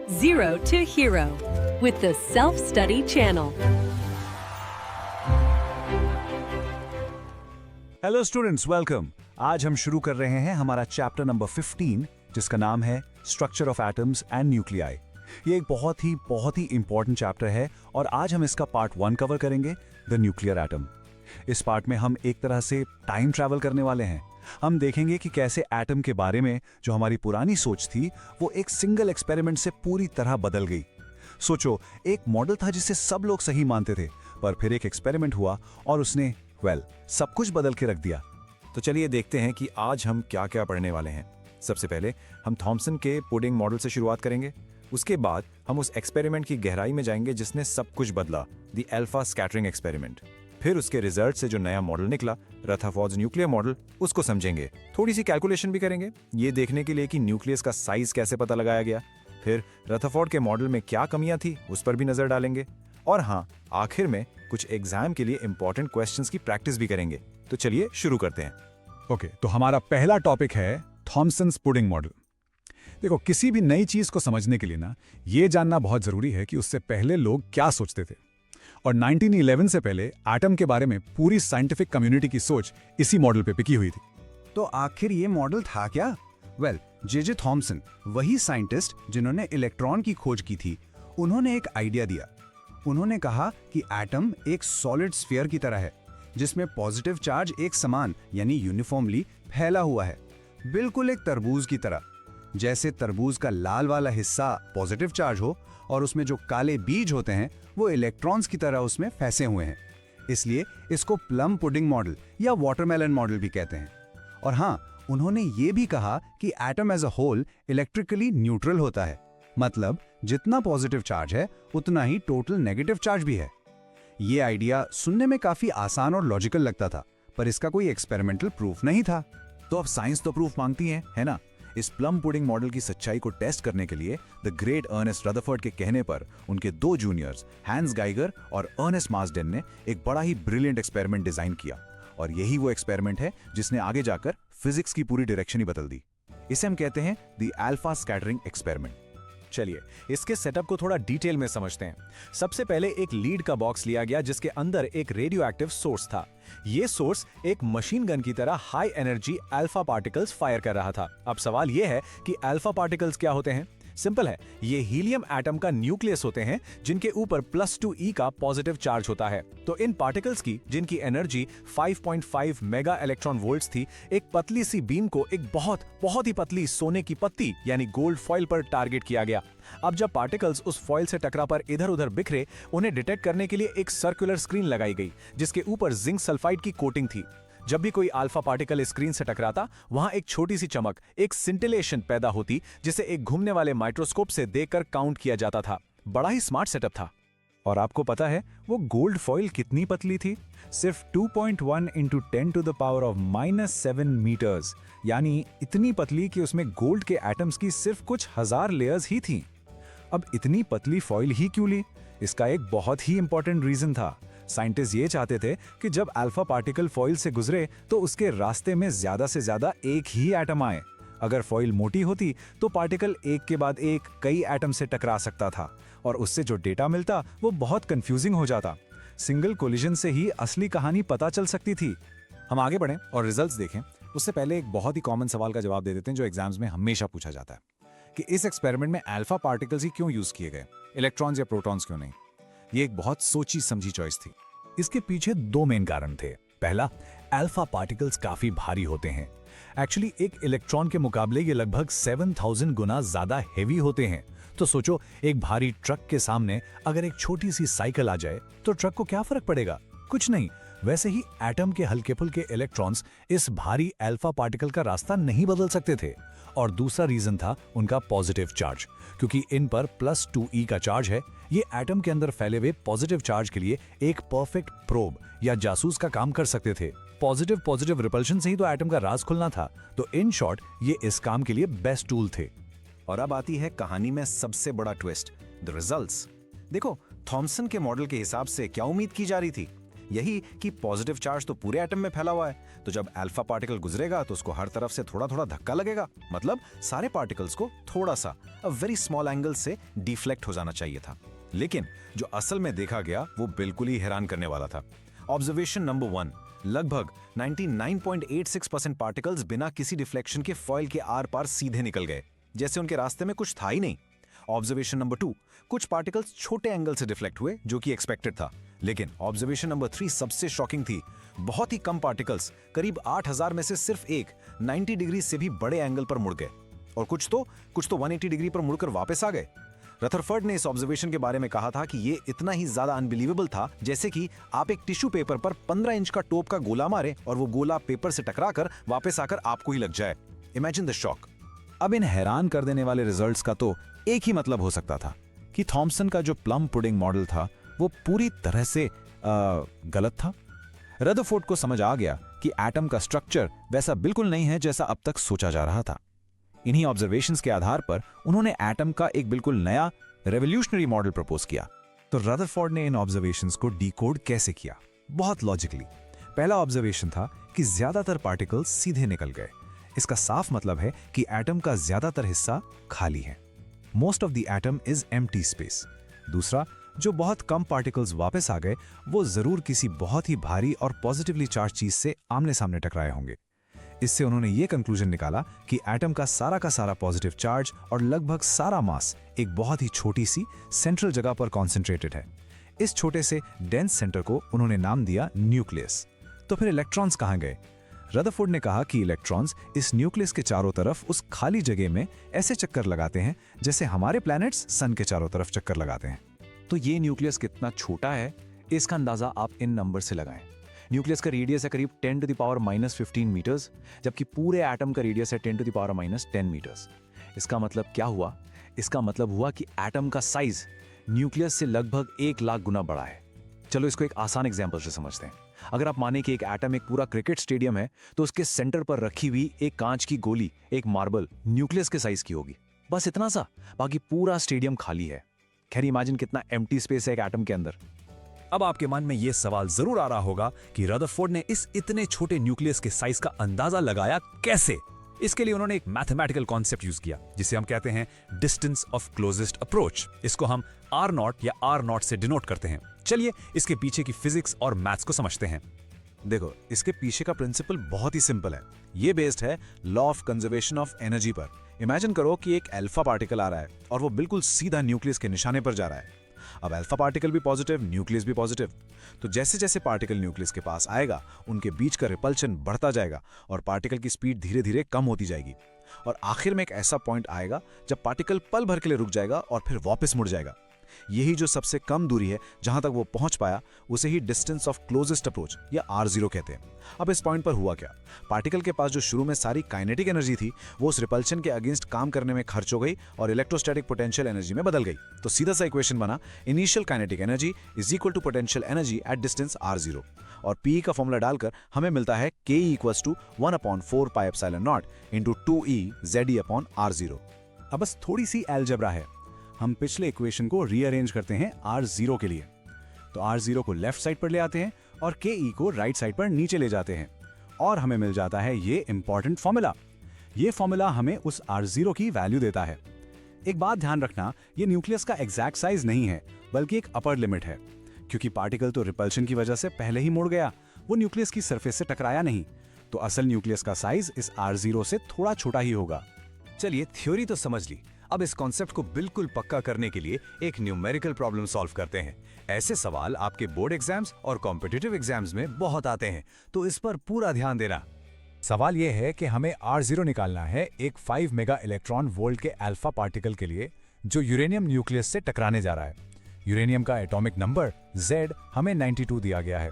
Zero to Hero with the Self-Study Channel. Hello students, welcome. आज हम शुरू कर रहे हैं हमारा चैप्टर नंबर 15, जिसका नाम है structure of atoms and nuclei. ये एक बहुत ही इंपॉर्टेंट चैप्टर है और आज हम इसका पार्ट 1 कवर करेंगे, द न्यूक्लियर एटम। इस पार्ट में हम एक तरह से टाइम ट्रैवल करने वाले हैं। हम देखेंगे कि कैसे एटम के बारे में जो हमारी पुरानी सोच थी वो एक सिंगल एक्सपेरिमेंट से पूरी तरह बदल गई। सोचो, एक मॉडल था जिसे सब लोग सही मानते थे, पर फिर एक एक्सपेरिमेंट हुआ और उसने सब कुछ बदल के रख दिया। तो चलिए देखते हैं कि आज हम क्या क्या पढ़ने वाले हैं। सबसे पहले हम थॉमसन के पुडिंग मॉडल से शुरुआत करेंगे। उसके बाद हम उस एक्सपेरिमेंट की गहराई में जाएंगे जिसने सब कुछ बदला, द अल्फा स्कैटरिंग एक्सपेरिमेंट। फिर उसके रिजल्ट से जो नया मॉडल निकला, रदरफोर्ड्स न्यूक्लियर मॉडल, उसको समझेंगे। थोड़ी सी कैलकुलेशन भी करेंगे, ये देखने के लिए कि न्यूक्लियस का साइज कैसे पता लगाया गया। फिर रदरफोर्ड के मॉडल में क्या कमियां थी, उस पर भी नजर डालेंगे। और हाँ, आखिर में कुछ एग्जाम के लिए इंपॉर्टेंट क्वेश्चंस की प्रैक्टिस भी करेंगे। तो चलिए शुरू करते हैं। ओके, तो हमारा पहला टॉपिक है थॉमसन्स पुडिंग मॉडल। देखो, किसी भी नई चीज को समझने के लिए ना ये जानना बहुत जरूरी है कि उससे पहले लोग क्या सोचते थे। और 1911 से पहले एटम के बारे में पूरी साइंटिफिक कम्युनिटी की सोच इसी मॉडल पे टिकी हुई थी। तो आखिर ये मॉडल था क्या? जे थॉमसन, वही साइंटिस्ट जिन्होंने इलेक्ट्रॉन की खोज की थी, उन्होंने एक आइडिया दिया। उन्होंने कहा कि एटम एक सॉलिड स्फीयर की तरह है, जिसमें पॉजिटिव चार्ज एक समान यानी यूनिफॉर्मली फैला हुआ है, बिल्कुल एक तरबूज की तरह। जैसे तरबूज का लाल वाला हिस्सा पॉजिटिव चार्ज हो और उसमें जो काले बीज होते हैं वो इलेक्ट्रॉन्स की तरह उसमें फंसे हुए हैं। इसलिए इसको प्लम पुडिंग मॉडल या वाटरमेलन मॉडल भी कहते हैं। और हाँ, उन्होंने ये भी कहा कि atom as a whole electrically neutral होता है, मतलब जितना पॉजिटिव चार्ज है उतना ही टोटल नेगेटिव चार्ज भी है। ये आइडिया सुनने में काफी आसान और लॉजिकल लगता था, पर इसका कोई एक्सपेरिमेंटल प्रूफ नहीं था। तो अब साइंस तो प्रूफ मांगती है ना? इस प्लम पुडिंग मॉडल की सच्चाई को टेस्ट करने के लिए द ग्रेट अर्नेस्ट रदरफोर्ड के कहने पर उनके 2 जूनियर्स हैंस गाइगर और अर्नेस्ट मार्सडेन ने एक बड़ा ही ब्रिलियंट एक्सपेरिमेंट डिजाइन किया। और यही वो एक्सपेरिमेंट है जिसने आगे जाकर फिजिक्स की पूरी डायरेक्शन ही बदल दी। इसे हम कहते हैं द अल्फा स्कैटरिंग एक्सपेरिमेंट। चलिए इसके सेटअप को थोड़ा डिटेल में समझते हैं। सबसे पहले एक लीड का बॉक्स लिया गया जिसके अंदर एक रेडियो एक्टिव सोर्स था। यह सोर्स एक मशीन गन की तरह high energy alpha particles fire कर रहा था। अब सवाल यह है कि अल्फा पार्टिकल्स क्या होते हैं? सिंपल है, ये हीलियम एटम का न्यूक्लियस होते हैं जिनके ऊपर +2e का पॉजिटिव चार्ज होता है। तो इन पार्टिकल्स की, जिनकी एनर्जी 5.5 मेगा इलेक्ट्रॉन वोल्ट्स थी, एक पतली सी बीम को एक बहुत ही पतली सोने की पत्ती यानी गोल्ड फॉइल पर टारगेट किया गया। अब जब पार्टिकल्स उस फॉइल से टकरा पर इधर उधर बिखरे, उन्हें डिटेक्ट करने के लिए एक सर्कुलर स्क्रीन लगाई गई जिसके ऊपर जिंक सल्फाइड की कोटिंग थी। जब भी कोई अल्फा पार्टिकल स्क्रीन से टकराता, वहां एक छोटी सी चमक, एक सिंटिलेशन पैदा होती, जिसे एक घूमने वाले माइक्रोस्कोप से देखकर काउंट किया जाता था। बड़ा ही स्मार्ट सेटअप था। और आपको पता है वो गोल्ड फॉइल कितनी पतली थी? सिर्फ 2.1 × 10⁻⁻7 मीटर्स, यानी इतनी पतली कि उसमें गोल्ड के एटम्स की सिर्फ कुछ हजार लेयर्स ही थीं। अब इतनी पतली फॉइल ही क्यों ली? इसका एक बहुत ही इंपॉर्टेंट रीजन था। साइंटिस्ट ये चाहते थे कि जब अल्फा पार्टिकल फॉइल से गुजरे तो उसके रास्ते में ज्यादा से ज्यादा एक ही एटम आए। अगर फॉइल मोटी होती तो पार्टिकल एक के बाद एक कई एटम से टकरा सकता था और उससे जो डेटा मिलता वो बहुत कंफ्यूजिंग हो जाता। सिंगल कोलिजन से ही असली कहानी पता चल सकती थी। हम आगे बढ़ें और रिजल्ट्स देखें, उससे पहले एक बहुत ही कॉमन सवाल का जवाब दे देते हैं जो एग्जाम्स में हमेशा पूछा जाता है कि इस एक्सपेरिमेंट में अल्फा पार्टिकल्स ही क्यों यूज किए गए, इलेक्ट्रॉन्स या प्रोटॉन्स क्यों नहीं? ये एक बहुत सोची समझी चॉइस थी। इसके पीछे 2 मेन कारण थे। पहला, अल्फा पार्टिकल्स काफी भारी होते हैं। एक्चुअली एक इलेक्ट्रॉन के मुकाबले ये लगभग 7000 गुना ज्यादा हेवी होते हैं। तो सोचो, एक भारी ट्रक के सामने अगर एक छोटी सी साइकिल आ जाए तो ट्रक को क्या फर्क पड़ेगा? कुछ नहीं। वैसे ही एटम के हल्के फुल्के इलेक्ट्रॉन्स इस भारी अल्फा पार्टिकल का रास्ता नहीं बदल सकते थे। और दूसरा रीजन था उनका पॉजिटिव चार्ज, क्योंकि इन पर +2e का चार्ज है। ये एटम के अंदर फैले हुए पॉजिटिव चार्ज के लिए एक परफेक्ट प्रोब या जासूस का काम कर सकते थे। पॉजिटिव रिपल्शन से ही तो एटम का राज खुलना था। तो इन शॉर्ट ये इस काम के लिए बेस्ट टूल थे। और अब आती है कहानी में सबसे बड़ा ट्विस्ट, द रिजल्ट्स। देखो, थॉमसन के मॉडल के हिसाब से क्या उम्मीद की जा रही थी यही कि पॉजिटिव चार्ज तो पूरे एटम में फैला हुआ है, तो जब अल्फा पार्टिकल गुजरेगा तो उसको हर तरफ से थोड़ा थोड़ा धक्का लगेगा, मतलब सारे पार्टिकल्स को थोड़ा सा अ वेरी स्मॉल एंगल से डिफ्लेक्ट हो जाना चाहिए था। लेकिन जो असल में देखा गया वो बिल्कुल ही हैरान करने वाला था। ऑब्जर्वेशन नंबर 1, लगभग 99.86% पार्टिकल्स बिना किसी डिफ्लेक्शन के फॉइल के आर पार सीधे निकल गए, जैसे उनके रास्ते में कुछ था ही नहीं। ऑब्जर्वेशन नंबर 2, कुछ पार्टिकल्स छोटे एंगल से डिफ्लेक्ट हुए, जो कि एक्सपेक्टेड था। लेकिन ऑब्जर्वेशन नंबर 3 सबसे शॉकिंग थी। बहुत ही कम पार्टिकल्स, करीब 8000 में से सिर्फ एक 90 डिग्री से भी बड़े एंगल पर मुड़ गए, और कुछ तो 180 डिग्री पर मुड़कर वापस आ गए। रदरफोर्ड ने इस ऑब्जर्वेशन के बारे में कहा था कि ये इतना ही ज्यादा अनबिलीवेबल था जैसे कि आप एक टिश्यू पेपर पर 15 इंच का टोप का गोला मारे और वो गोला पेपर से टकराकर वापस आकर आपको ही लग जाए। Imagine the shock. अब इन हैरान कर देने वाले रिजल्ट्स का तो एक ही मतलब हो सकता था कि थॉमसन का जो प्लम पुडिंग मॉडल था वो पूरी तरह से गलत था। रदरफोर्ड को समझ आ गया कि एटम का स्ट्रक्चर वैसा बिल्कुल नहीं है जैसा अब तक सोचा जा रहा था। इन्हीं ऑब्जर्वेशंस के आधार पर उन्होंने एटम का एक बिल्कुल नया रेवोल्यूशनरी मॉडल प्रपोज किया। तो रदरफोर्ड ने इन ऑब्जर्वेशंस को डिकोड कैसे किया? बहुत लॉजिकली। पहला ऑब्जर्वेशन था कि ज्यादातर पार्टिकल्स सीधे निकल गए। इसका साफ मतलब है कि एटम का ज्यादातर हिस्सा खाली है। Most of the atom is empty space. दूसरा, जो बहुत कम पार्टिकल्स वापस आ गए वो जरूर किसी बहुत ही भारी और पॉजिटिवली चार्ज चीज से आमने सामने टकराए होंगे। इससे उन्होंने ये कंक्लूजन निकाला कि एटम का सारा पॉजिटिव चार्ज और लगभग सारा मास एक बहुत ही छोटी सी सेंट्रल जगह पर कॉन्सेंट्रेटेड है। इस छोटे से डेंस सेंटर को उन्होंने नाम दिया न्यूक्लियस। तो फिर इलेक्ट्रॉन्स कहाँ गए? रदरफोर्ड ने कहा कि इलेक्ट्रॉन्स इस न्यूक्लियस के चारों तरफ उस खाली जगह में ऐसे चक्कर लगाते हैं जैसे हमारे प्लैनेट्स सन के चारों तरफ चक्कर लगाते हैं। तो ये न्यूक्लियस कितना छोटा है इसका अंदाजा आप इन नंबर से लगाएं। न्यूक्लियस का रेडियस है करीब 10⁻⁻15 मीटर्स, जबकि पूरे एटम का रेडियस है 10⁻10 मीटर्स। इसका मतलब क्या हुआ? इसका मतलब हुआ कि एटम का साइज न्यूक्लियस से लगभग 1 लाख गुना बड़ा है। चलो इसको एक आसान एग्जांपल से समझते हैं। अगर आप माने कि एक एटम एक पूरा क्रिकेट स्टेडियम है, तो उसके सेंटर पर रखी हुई एक कांच की गोली, एक मार्बल, न्यूक्लियस के साइज की होगी। बस इतना सा, बाकी पूरा स्टेडियम खाली है। खैर, इमेजिन कितना एम्प्टी स्पेस है एक एटम के अंदर। अब आपके मन में यह सवाल जरूर आ रहा होगा कि रदरफोर्ड ने इस इतने छोटे न्यूक्लियस के साइज का अंदाजा लगाया कैसे? इसके लिए उन्होंने एक मैथमेटिकल कॉन्सेप्ट यूज किया जिसे हम कहते हैं डिस्टेंस ऑफ क्लोजेस्ट अप्रोच। इसको हम R0 या R0 से डिनोट करते हैं। चलिए इसके पीछे की फिजिक्स और मैथ्स को समझते हैं। देखो, इसके पीछे का प्रिंसिपल बहुत ही सिंपल है। ये बेस्ड है law of conservation of energy पर। इमेजिन करो कि एक अल्फा पार्टिकल आ रहा है और वो बिल्कुल सीधा न्यूक्लियस के निशाने पर जा रहा है। अब अल्फा पार्टिकल भी पॉजिटिव, न्यूक्लियस भी पॉजिटिव। तो जैसे जैसे पार्टिकल न्यूक्लियस के पास आएगा, उनके बीच का रिपल्शन बढ़ता जाएगा और पार्टिकल की स्पीड धीरे धीरे कम होती जाएगी। और आखिर में एक ऐसा पॉइंट आएगा जब पार्टिकल पल भर के लिए रुक जाएगा और फिर वापस मुड़ जाएगा। यही जो सबसे कम दूरी है जहां तक वो पहुंच पाया, उसे ही डिस्टेंस ऑफ क्लोजेस्ट अप्रोच या R0 कहते हैं। अब इस पॉइंट पर हुआ क्या? पार्टिकल के पास जो शुरू में सारी काइनेटिक एनर्जी थी वो उस रिपल्शन के अगेंस्ट काम करने में खर्च हो गई और इलेक्ट्रोस्टैटिक पोटेंशियल एनर्जी में बदल गई। तो सीधा सा इक्वेशन बना, initial kinetic energy is equal to potential energy at distance R0। और P का फॉर्मूला डालकर हमें मिलता है Ke equals to 1/4πε0 into 2E ZE/R0। अब बस थोड़ी सी अलजेब्रा है। हम पिछले इक्वेशन को रीअरेंज करते हैं R0 के लिए। तो R0 को लेफ्ट साइड पर ले आते हैं और Ke को राइट साइड पर नीचे ले जाते हैं और हमें मिल जाता है ये इंपॉर्टेंट फॉर्मूला। ये फॉर्मूला हमें उस R0 की वैल्यू देता है। एक बात ध्यान रखना, ये न्यूक्लियस का एग्जैक्ट साइज नहीं है बल्कि एक अपर लिमिट है, क्योंकि पार्टिकल तो रिपल्शन की वजह से पहले ही मुड़ गया, वो न्यूक्लियस की सरफेस से टकराया नहीं। तो असल न्यूक्लियस का साइज इस R0 से थोड़ा छोटा ही होगा। चलिए, थ्योरी तो समझ ली। अब इस कॉन्सेप्ट को बिल्कुल पक्का करने के लिए एक न्यूमेरिकल प्रॉब्लम सॉल्व करते हैं। ऐसे सवाल आपके बोर्ड एग्जाम्स और कॉम्पिटिटिव एग्जाम्स में बहुत आते हैं, तो इस पर पूरा ध्यान देना। सवाल यह है कि हमें R0 निकालना है एक 5 मेगा इलेक्ट्रॉन वोल्ट के अल्फा पार्टिकल के लिए जो यूरेनियम न्यूक्लियस से टकराने जा रहा है। यूरेनियम का एटॉमिक नंबर Z हमें 92 दिया गया है।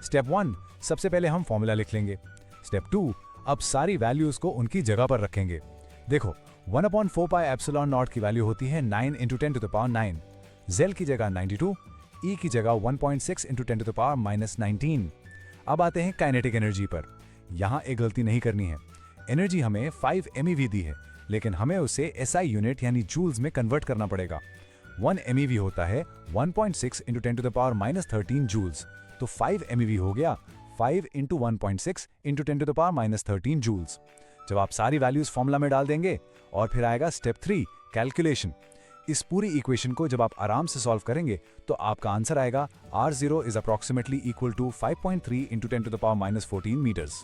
स्टेप 1, सबसे पहले हम फॉर्मूला लिख लेंगे। स्टेप 2, अब सारी वैल्यूज को उनकी जगह पर रखेंगे। देखो, 1/4πε0 की वैल्यू होती है 9 × 10⁻9। Z की जगह 92, E की जगह 1.6 × 10⁻19। अब आते हैं काइनेटिक एनर्जी पर। यहाँ एक गलती नहीं करनी है। एनर्जी हमें 5 MeV दी है, लेकिन हमें उसे SI यूनिट यानी जूल्स में कन्वर्ट करना पड़ेगा। 1 MeV होता है 1.6 × 10⁻13 जूल्स। तो 5 MeV हो गया 5 × 1.6 × 10⁻13 जूल्स। जब आप सारी वैल्यूज फॉर्मूला में डाल देंगे और फिर आएगा स्टेप 3 कैलकुलेशन। इस पूरी इक्वेशन को जब आप आराम से सॉल्व करेंगे तो आपका आंसर आएगा R0 is approximately equal to 5.3 × 10⁻14 metres.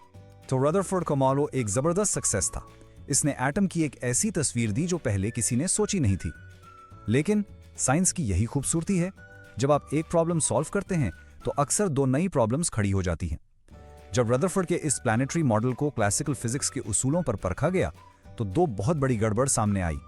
तो रदरफोर्ड का मॉडल एक जबरदस्त सक्सेस था। इसने एटम की एक ऐसी तस्वीर दी जो पहले किसी ने सोची नहीं थी। लेकिन साइंस की यही खूबसूरती है, जब आप एक प्रॉब्लम सॉल्व करते हैं तो अक्सर दो नई प्रॉब्लम्स खड़ी हो जाती हैं। जब रदरफोर्ड के इस प्लैनेटरी मॉडल को क्लासिकल फिजिक्स के उसूलों पर परखा गया तो दो बहुत बड़ी गड़बड़ सामने आई।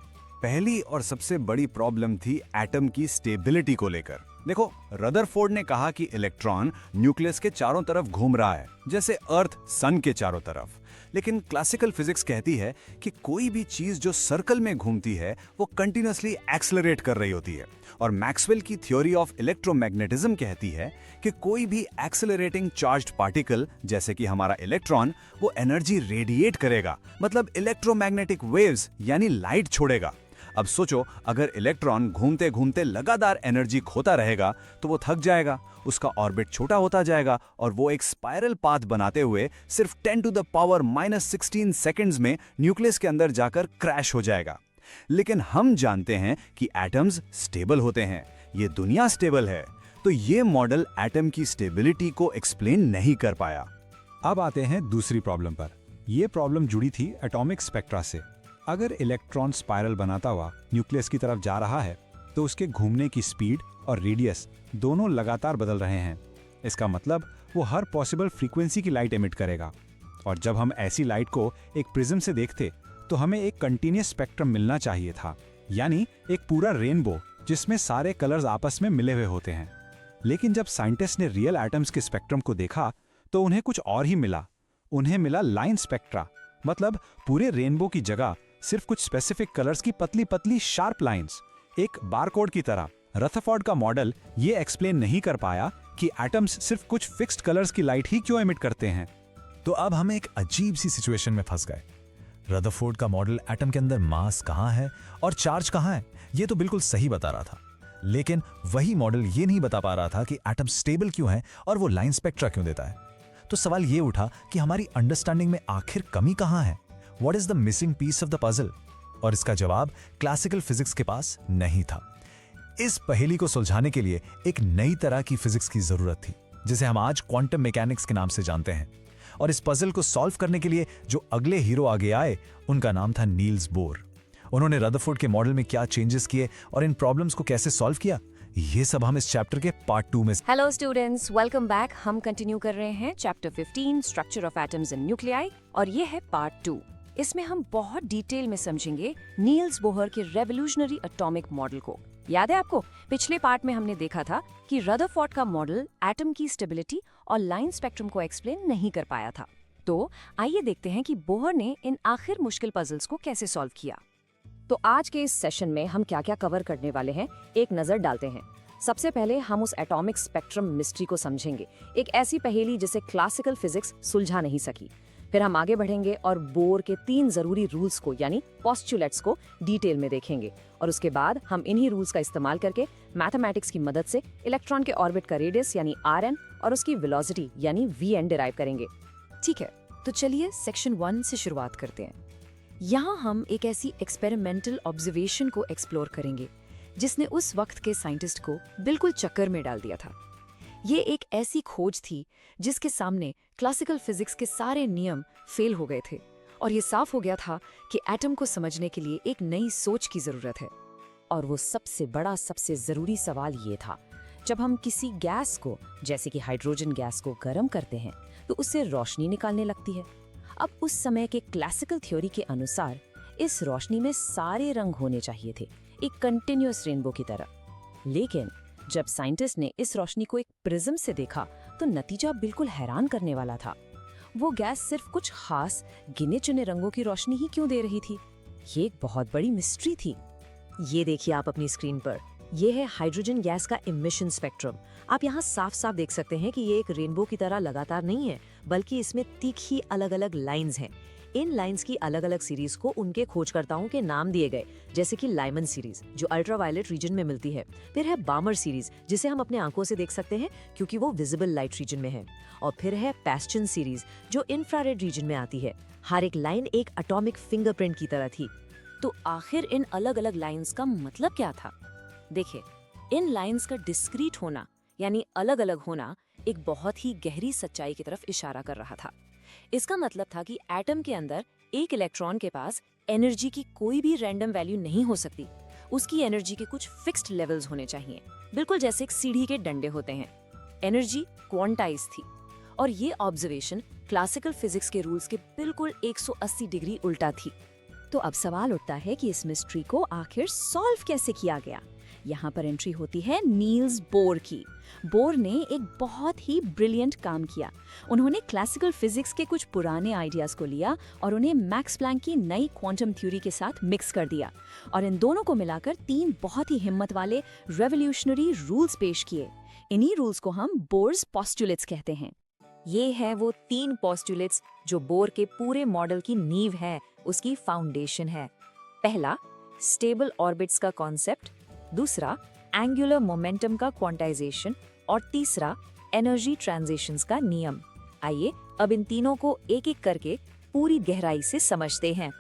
पहली और सबसे बड़ी प्रॉब्लम थी एटम की स्टेबिलिटी को लेकर। देखो, रदरफोर्ड ने कहा कि इलेक्ट्रॉन न्यूक्लियस के चारों तरफ घूम रहा है, जैसे अर्थ सन के चारों तरफ। लेकिन क्लासिकल फिजिक्स कहती है कि कोई भी चीज जो सर्कल में घूमती है वो कंटिन्यूअसली एक्सेलरेट कर रही होती है। और मैक्सवेल की थ्योरी ऑफ इलेक्ट्रोमैग्नेटिज्म कहती है कि कोई भी एक्सेलरेटिंग चार्ज्ड पार्टिकल जैसे कि हमारा इलेक्ट्रॉन वो एनर्जी रेडिएट करेगा, मतलब इलेक्ट्रोमैग्नेटिक वेव्स यानी लाइट छोड़ेगा। अब सोचो, अगर इलेक्ट्रॉन घूमते घूमते लगातार एनर्जी खोता रहेगा तो वो थक जाएगा, उसका ऑर्बिट छोटा होता जाएगा और वो एक स्पाइरल पाथ बनाते हुए सिर्फ 10⁻16 सेकंड्स में न्यूक्लियस के अंदर जाकर क्रैश हो जाएगा। लेकिन हम जानते हैं कि एटम्स स्टेबल होते हैं, ये दुनिया स्टेबल है। तो ये मॉडल एटम की स्टेबिलिटी को एक्सप्लेन नहीं कर पाया। अब आते हैं दूसरी प्रॉब्लम पर। यह प्रॉब्लम जुड़ी थी एटॉमिक स्पेक्ट्रा से। अगर इलेक्ट्रॉन स्पाइरल बनाता हुआ न्यूक्लियस की तरफ जा रहा है तो उसके घूमने की स्पीड और रेडियस दोनों लगातार बदल रहे हैं। इसका मतलब वो हर पॉसिबल फ्रीक्वेंसी की लाइट एमिट करेगा। और जब हम ऐसी लाइट को एक प्रिज्म से देखते तो हमें एक कंटिन्यूअस स्पेक्ट्रम मिलना चाहिए था, यानी एक पूरा रेनबो जिसमें सारे कलर्स आपस में मिले हुए होते हैं। लेकिन जब साइंटिस्ट ने रियल एटम्स के स्पेक्ट्रम को देखा तो उन्हें कुछ और ही मिला। उन्हें मिला लाइन स्पेक्ट्रा, मतलब पूरे रेनबो की जगह सिर्फ कुछ स्पेसिफिक कलर्स की पतली पतली शार्प लाइंस, एक बारकोड की तरह। रदरफोर्ड का मॉडल ये एक्सप्लेन नहीं कर पाया कि एटम्स सिर्फ कुछ फिक्स्ड कलर्स की लाइट ही क्यों एमिट करते हैं। तो अब हम एक अजीब सी सिचुएशन में फंस गए। रदरफोर्ड का मॉडल एटम के अंदर मास कहाँ है और चार्ज कहाँ है ये तो बिल्कुल सही बता रहा था, लेकिन वही मॉडल ये नहीं बता पा रहा था कि एटम स्टेबल क्यों है और वो लाइन स्पेक्ट्रा क्यों देता है। तो सवाल ये उठा कि हमारी अंडरस्टैंडिंग में आखिर कमी कहाँ है? What is the missing piece of the puzzle? और इसका जवाब क्लासिकल फिजिक्स के पास नहीं था। इस पहेली को सुलझाने के लिए एक नई तरह की फिजिक्स की जरूरत थी, जिसे हम आज क्वांटम मैकेनिक्स के नाम से जानते हैं। और इस पजल को सॉल्व करने के लिए जो अगले हीरो आगे आए उनका नाम था नील्स बोर। उन्होंने रदरफोर्ड के मॉडल में क्या चेंजेस किए और इन प्रॉब्लम्स को कैसे सॉल्व किया, ये सब हम इस चैप्टर के पार्ट 2 में। Hello students, welcome back. हम कंटिन्यू कर रहे हैं chapter 15 structure of atoms and nuclei, और ये है पार्ट 2। इसमें हम बहुत डिटेल में समझेंगे नील्स बोहर के रेवोल्यूशनरी एटॉमिक मॉडल को। याद है आपको, पिछले पार्ट में हमने देखा था कि रदरफोर्ड का मॉडल एटम की स्टेबिलिटी और लाइन स्पेक्ट्रम को एक्सप्लेन नहीं कर पाया था। तो आइए देखते हैं कि बोहर ने इन आखिर मुश्किल पजल्स को कैसे सॉल्व किया। तो आज के इस सेशन में हम क्या क्या कवर करने वाले हैं, एक नजर डालते हैं। सबसे पहले हम उस एटॉमिक स्पेक्ट्रम मिस्ट्री को समझेंगे, एक ऐसी पहेली जिसे क्लासिकल फिजिक्स सुलझा नहीं सकी। फिर हम आगे बढ़ेंगे और बोर के 3 जरूरी रूल्स को यानी पोस्टुलेट्स को डिटेल में देखेंगे, और उसके बाद हम इन्हीं रूल्स का इस्तेमाल करके मैथमेटिक्स की मदद से इलेक्ट्रॉन के ऑर्बिट का रेडियस यानी Rn और उसकी वेलोसिटी यानी Vn डिराइव करेंगे। ठीक है, तो चलिए सेक्शन 1 से शुरुआत करते हैं। यहाँ हम एक ऐसी एक्सपेरिमेंटल ऑब्जर्वेशन को एक्सप्लोर करेंगे जिसने उस वक्त के साइंटिस्ट को बिल्कुल चक्कर में डाल दिया था। ये एक ऐसी खोज थी जिसके सामने क्लासिकल फिजिक्स के सारे नियम फेल हो गए थे, और ये साफ हो गया था कि एटम को समझने के लिए एक नई सोच की जरूरत है। और वो सबसे बड़ा, सबसे जरूरी सवाल ये था, जब हम किसी गैस को, जैसे कि हाइड्रोजन गैस को गर्म करते हैं तो उससे रोशनी निकालने लगती है। अब उस समय के क्लासिकल थ्योरी के अनुसार इस रोशनी में सारे रंग होने चाहिए थे, एक कंटिन्यूअस रेनबो की तरह। लेकिन जब साइंटिस्ट ने इस रोशनी को एक प्रिज्म से देखा तो नतीजा बिल्कुल हैरान करने वाला था। वो गैस सिर्फ कुछ खास गिने चुने रंगों की रोशनी ही क्यों दे रही थी? ये एक बहुत बड़ी मिस्ट्री थी। ये देखिए आप अपनी स्क्रीन पर, ये है हाइड्रोजन गैस का इमिशन स्पेक्ट्रम। आप यहाँ साफ साफ देख सकते हैं कि ये एक रेनबो की तरह लगातार नहीं है, बल्कि इसमें तीखी अलग अलग लाइंस हैं। इन लाइंस की अलग अलग सीरीज को उनके खोजकर्ताओं के नाम दिए गए, जैसे कि लाइमन सीरीज जो अल्ट्रावायलेट रीजन में मिलती है, फिर है बामर सीरीज जिसे हम अपने आंखों से देख सकते हैं क्योंकि वो विजिबल लाइट रीजन में है, और फिर है पैस्चन सीरीज जो इंफ्रारेड रीजन में आती है। हर एक लाइन एक एटॉमिक फिंगरप्रिंट की तरह थी। तो आखिर इन अलग अलग लाइंस का मतलब क्या था? देखिए, इन लाइंस का डिस्क्रीट होना यानी अलग अलग होना एक बहुत ही गहरी सच्चाई की तरफ इशारा कर रहा था। इसका मतलब था कि एटम के अंदर एक इलेक्ट्रॉन के पास एनर्जी की कोई भी रैंडम वैल्यू नहीं हो सकती। उसकी एनर्जी के कुछ फिक्स्ड लेवल्स होने चाहिए, बिल्कुल जैसे एक सीढ़ी के डंडे होते हैं। एनर्जी क्वांटाइज थी, और ये ऑब्जर्वेशन क्लासिकल फिजिक्स के रूल्स के बिल्कुल 180 डिग्री उल्टा थी। तो अब सवाल उठता है कि इस मिस्ट्री को आखिर सॉल्व कैसे किया गया। यहाँ पर एंट्री होती है नील्स बोर की। बोर ने एक बहुत ही ब्रिलियंट काम किया। उन्होंने क्लासिकल फिजिक्स के कुछ पुराने आइडियाज को लिया और उन्हें मैक्स प्लैंक की नई क्वांटम थ्योरी के साथ मिक्स कर दिया, और इन दोनों को मिलाकर 3 बहुत ही हिम्मत वाले रेवोल्यूशनरी रूल्स पेश किए। इन्हीं रूल्स को हम बोर्स पोस्टुलेट्स कहते हैं। ये है वो 3 पोस्टुलेट्स जो बोर के पूरे मॉडल की नींव है, उसकी फाउंडेशन है। पहला, स्टेबल ऑर्बिट्स का कॉन्सेप्ट, दूसरा एंगुलर मोमेंटम का क्वांटाइजेशन, और तीसरा एनर्जी ट्रांजिशंस का नियम। आइए अब इन तीनों को एक एक करके पूरी गहराई से समझते हैं।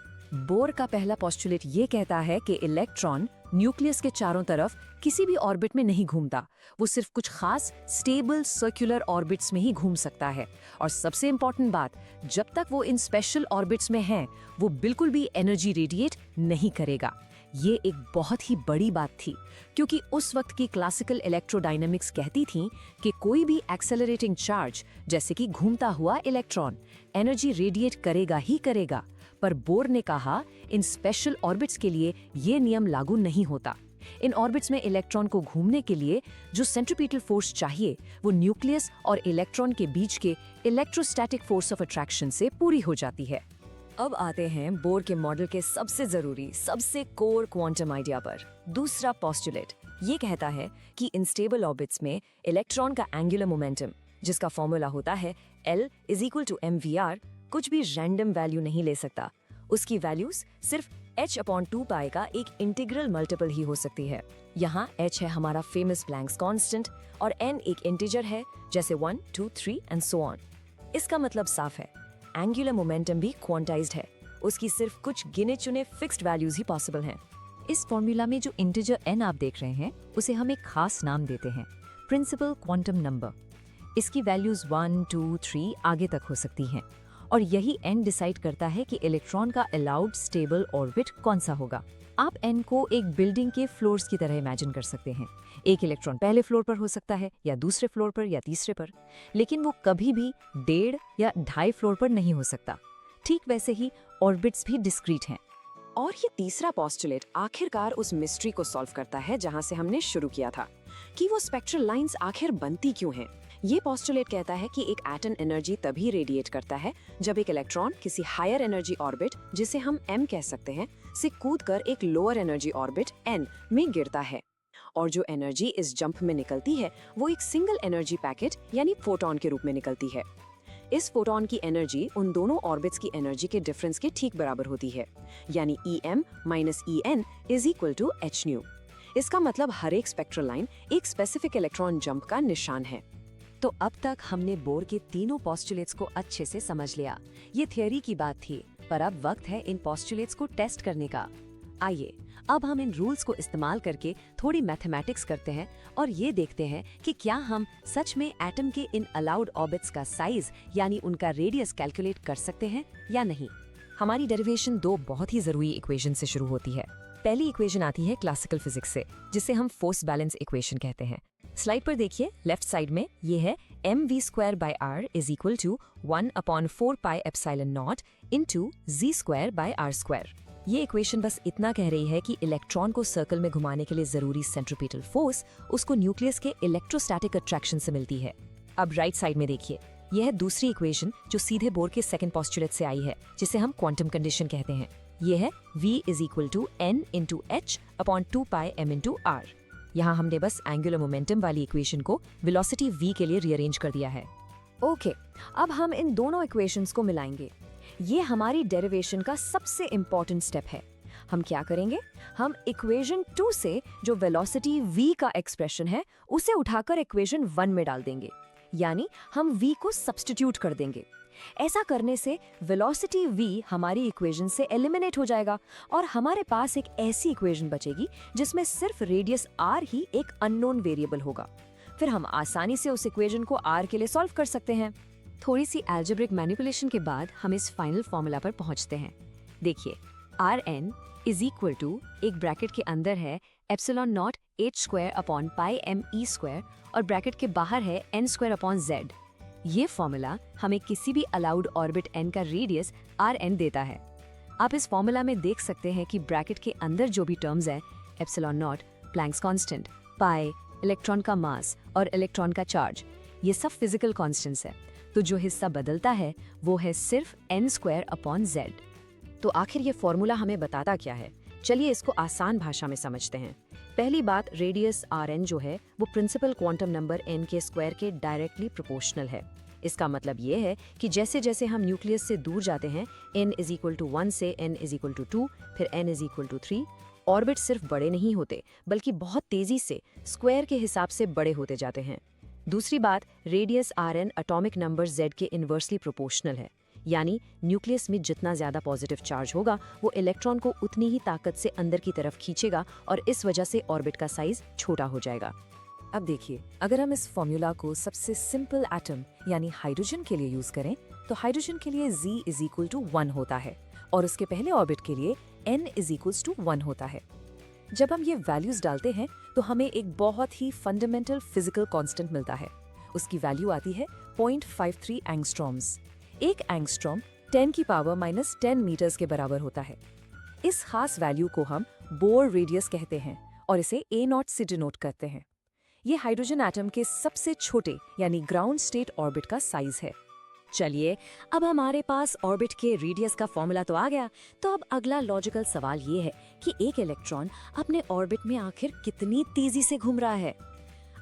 बोर का पहला पोस्टुलेट ये कहता है कि इलेक्ट्रॉन न्यूक्लियस के चारों तरफ किसी भी ऑर्बिट में नहीं घूमता, वो सिर्फ कुछ खास स्टेबल सर्कुलर ऑर्बिट्स में ही घूम सकता है। और सबसे इम्पोर्टेंट बात, जब तक वो इन स्पेशल ऑर्बिट्स में है वो बिल्कुल भी एनर्जी रेडिएट नहीं करेगा। ये एक बहुत ही बड़ी बात थी, क्योंकि उस वक्त की क्लासिकल इलेक्ट्रोडायनामिक्स कहती थी कि कोई भी एक्सेलरेटिंग चार्ज जैसे कि घूमता हुआ इलेक्ट्रॉन एनर्जी रेडिएट करेगा ही करेगा। पर बोर ने कहा इन स्पेशल ऑर्बिट्स के लिए ये नियम लागू नहीं होता। इन ऑर्बिट्स में इलेक्ट्रॉन को घूमने के लिए जो सेंट्रीपिटल फोर्स चाहिए वो न्यूक्लियस और इलेक्ट्रॉन के बीच के इलेक्ट्रोस्टैटिक फोर्स ऑफ अट्रैक्शन से पूरी हो जाती है। अब आते हैं बोर के मॉडल के सबसे जरूरी, सबसे कोर क्वांटम आइडिया पर। दूसरा पोस्टुलेट ये कहता है कि इन स्टेबल ऑर्बिट्स में इलेक्ट्रॉन का एंगुलर मोमेंटम, जिसका फॉर्मूला होता है L = mvr, कुछ भी रैंडम वैल्यू नहीं ले सकता। उसकी वैल्यूज सिर्फ h/2π का एक इंटीग्रल मल्टीपल ही हो सकती है। यहाँ h है हमारा फेमस प्लैंक्स कांस्टेंट और n एक इंटीजर है, जैसे 1, 2, 3 एंड सो ऑन। इसका मतलब साफ है, एंगुलर मोमेंटम भी क्वांटाइज्ड है, उसकी सिर्फ कुछ गिने चुने फिक्स्ड वैल्यूज ही पॉसिबल हैं। इस फॉर्मूला में जो इंटीजर n आप देख रहे हैं उसे हम एक खास नाम देते हैं, प्रिंसिपल क्वांटम नंबर। इसकी वैल्यूज 1, 2, 3 आगे तक हो सकती हैं, और यही n डिसाइड करता है कि इलेक्ट्रॉन का अलाउड स्टेबल ऑर्बिट कौन सा होगा। आप n को एक बिल्डिंग के फ्लोर्स की तरह इमेजिन कर सकते हैं। एक इलेक्ट्रॉन पहले फ्लोर पर हो सकता है, या दूसरे फ्लोर पर, या तीसरे पर, लेकिन वो कभी भी 1.5 या 2.5 फ्लोर पर नहीं हो सकता। ठीक वैसे ही ऑर्बिट्स भी डिस्क्रीट हैं। और ये तीसरा पोस्टुलेट आखिरकार उस मिस्ट्री को सॉल्व करता है जहां से हमने शुरू किया था, कि वो स्पेक्ट्रल लाइंस आखिर बनती क्यों हैं। ये पोस्टुलेट कहता है कि एक एटम एनर्जी तभी रेडिएट करता है जब एक इलेक्ट्रॉन किसी हायर एनर्जी ऑर्बिट, जिसे हम m कह सकते हैं, से कूदकर एक लोअर एनर्जी ऑर्बिट n में गिरता है। और जो एनर्जी इस जंप में निकलती है वो एक सिंगल एनर्जी पैकेट यानी फोटॉन के रूप में निकलती है। इस फोटॉन की एनर्जी उन दोनों ऑर्बिट्स की एनर्जी के डिफरेंस के ठीक बराबर होती है, यानी Em - En = hν। इसका मतलब हर एक स्पेक्ट्रल लाइन एक स्पेसिफिक इलेक्ट्रॉन जंप का निशान है। तो अब तक हमने बोर के तीनों पोस्टुलेट्स को अच्छे से समझ लिया। ये थियोरी की बात थी, पर अब वक्त है इन पोस्टुलेट्स को टेस्ट करने का। आइए अब हम इन रूल्स को इस्तेमाल करके थोड़ी मैथमेटिक्स करते हैं और ये देखते हैं कि क्या हम सच में एटम के इन अलाउड ऑर्बिट्स का साइज यानी उनका रेडियस कैलकुलेट कर सकते हैं या नहीं। हमारी डेरिवेशन 2 बहुत ही जरूरी इक्वेशन से शुरू होती है। पहली इक्वेशन आती है क्लासिकल फिजिक्स से, जिसे हम फोर्स बैलेंस इक्वेशन कहते हैं। स्लाइड पर देखिए, लेफ्ट साइड में ये है mv²/r = 1/4πε0 × z²/r²। ये इक्वेशन बस इतना कह रही है कि इलेक्ट्रॉन को सर्कल में घुमाने के लिए जरूरी सेंट्रीपिटल फोर्स उसको न्यूक्लियस के इलेक्ट्रोस्टैटिक अट्रैक्शन से मिलती है। अब राइट साइड में देखिए, यह है दूसरी इक्वेशन जो सीधे बोर के सेकंड पोस्टुलेट से आई है, जिसे हम क्वांटम कंडीशन कहते हैं। ये है v = n × h/2πm × r। यहाँ हमने बस एंगुलर मोमेंटम वाली इक्वेशन को वेलोसिटी v के लिए रीअरेंज कर दिया है। ओके, अब हम इन दोनों इक्वेशंस को मिलाएंगे। ये हमारी डेरिवेशन का सबसे इम्पोर्टेंट स्टेप है। हम क्या करेंगे? हम इक्वेशन 2 से जो वेलोसिटी v का एक्सप्रेशन है उसे उठाकर इक्वेशन 1 में डाल देंगे, यानी हम v को सब्स्टिट्यूट कर देंगे। ऐसा करने से वेलोसिटी v हमारी इक्वेशन से एलिमिनेट हो जाएगा और हमारे पास एक ऐसी इक्वेशन बचेगी जिसमें सिर्फ रेडियस r ही एक अननोन वेरिएबल होगा। फिर हम आसानी से उस इक्वेशन को r के लिए सॉल्व कर सकते हैं। थोड़ी सी अलजेब्रिक मैनिपुलेशन के बाद हम इस फाइनल फॉर्मूला पर पहुंचते हैं। देखिए, Rn इज इक्वल टू, एक ब्रैकेट के अंदर है epsilon not h² upon pi me² और ब्रैकेट के बाहर है n² अपॉन z। ये फॉर्मूला हमें किसी भी अलाउड ऑर्बिट n का रेडियस Rn देता है। आप इस फॉर्मूला में देख सकते हैं कि ब्रैकेट के अंदर जो भी टर्म्स है, epsilon not, Planck's constant, pi, electron का मास और इलेक्ट्रॉन का चार्ज, ये सब फिजिकल कांस्टेंट्स है। तो जो हिस्सा बदलता है वो है सिर्फ n² अपॉन z। तो आखिर ये फॉर्मूला हमें बताता क्या है? चलिए इसको आसान भाषा में समझते हैं। पहली बात, रेडियस Rn जो है वो प्रिंसिपल क्वांटम नंबर n के स्क्वायर के डायरेक्टली प्रोपोर्शनल है। इसका मतलब ये है कि जैसे जैसे हम न्यूक्लियस से दूर जाते हैं, n इज इक्वल टू 1 से n इज इक्वल टू 2, फिर n is equal to 3, orbit सिर्फ बड़े नहीं होते बल्कि बहुत तेजी से स्क्वायर के हिसाब से बड़े होते जाते हैं। दूसरी बात, radius Rn atomic number z के इन्वर्सली प्रोपोर्शनल है, यानी न्यूक्लियस में जितना ज्यादा पॉजिटिव चार्ज होगा वो इलेक्ट्रॉन को उतनी ही ताकत से अंदर की तरफ खींचेगा और इस वजह से ऑर्बिट का साइज छोटा हो जाएगा। अब देखिए, अगर हम इस फॉर्मूला को सबसे सिंपल एटम यानी हाइड्रोजन के लिए यूज करें तो हाइड्रोजन के लिए z इज इक्वल टू 1 होता है और उसके पहले ऑर्बिट के लिए n इज इक्वल टू 1 होता है। जब हम ये वैल्यूज डालते हैं तो हमें एक बहुत ही फंडामेंटल फिजिकल कांस्टेंट मिलता है। उसकी वैल्यू आती है 0.53 एंगस्ट्रॉम्स। एक एंगस्ट्रॉम 10 की पावर -10 मीटर्स के बराबर होता है। इस खास वैल्यू को हम बोर रेडियस कहते हैं और इसे A0 से डिनोट करते हैं। ये हाइड्रोजन एटम के सबसे छोटे यानी ग्राउंड स्टेट ऑर्बिट का साइज है। चलिए, अब हमारे पास ऑर्बिट के रेडियस का फॉर्मूला तो आ गया, तो अब अगला लॉजिकल सवाल ये है कि एक इलेक्ट्रॉन अपने ऑर्बिट में आखिर कितनी तेजी से घूम रहा है।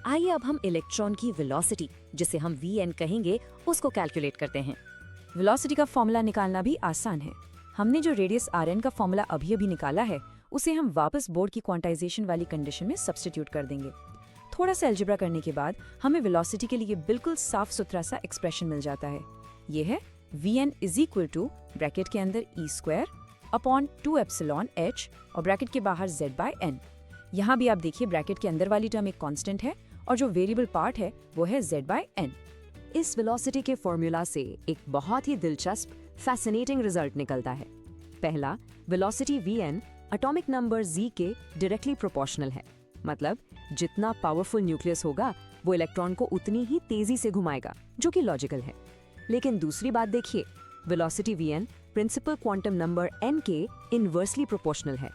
आइए अब हम इलेक्ट्रॉन की वेलोसिटी, जिसे हम Vn कहेंगे, उसको कैलकुलेट करते हैं। वेलोसिटी का फॉर्मूला निकालना भी आसान है। हमने जो रेडियस Rn का फॉर्मूला अभी निकाला है उसे हम वापस बोर्ड की क्वांटाइजेशन वाली कंडीशन में सब्स्टिट्यूट कर देंगे। थोड़ा सा अलजेब्रा करने के बाद हमें वेलोसिटी के लिए बिल्कुल साफ सुथरा सा एक्सप्रेशन मिल जाता है। ये है Vn is equal to bracket के अंदर e² अपॉन 2 एप्सिलॉन h और ब्रैकेट के बाहर z बाय n। यहाँ भी आप देखिए ब्रैकेट के अंदर वाली टर्म एक कांस्टेंट है और जो वेरिएबल पार्ट है वो है z बाय n। इस वेलोसिटी के फॉर्मूला से एक बहुत ही दिलचस्प फैसिनेटिंग रिजल्ट निकलता है। पहला, velocity Vn atomic number z के डायरेक्टली प्रोपोर्शनल है, मतलब जितना पावरफुल न्यूक्लियस होगा वो इलेक्ट्रॉन को उतनी ही तेजी से घुमाएगा, जो कि लॉजिकल है। लेकिन दूसरी बात देखिए, velocity Vn principal quantum number n के इनवर्सली प्रोपोर्शनल है।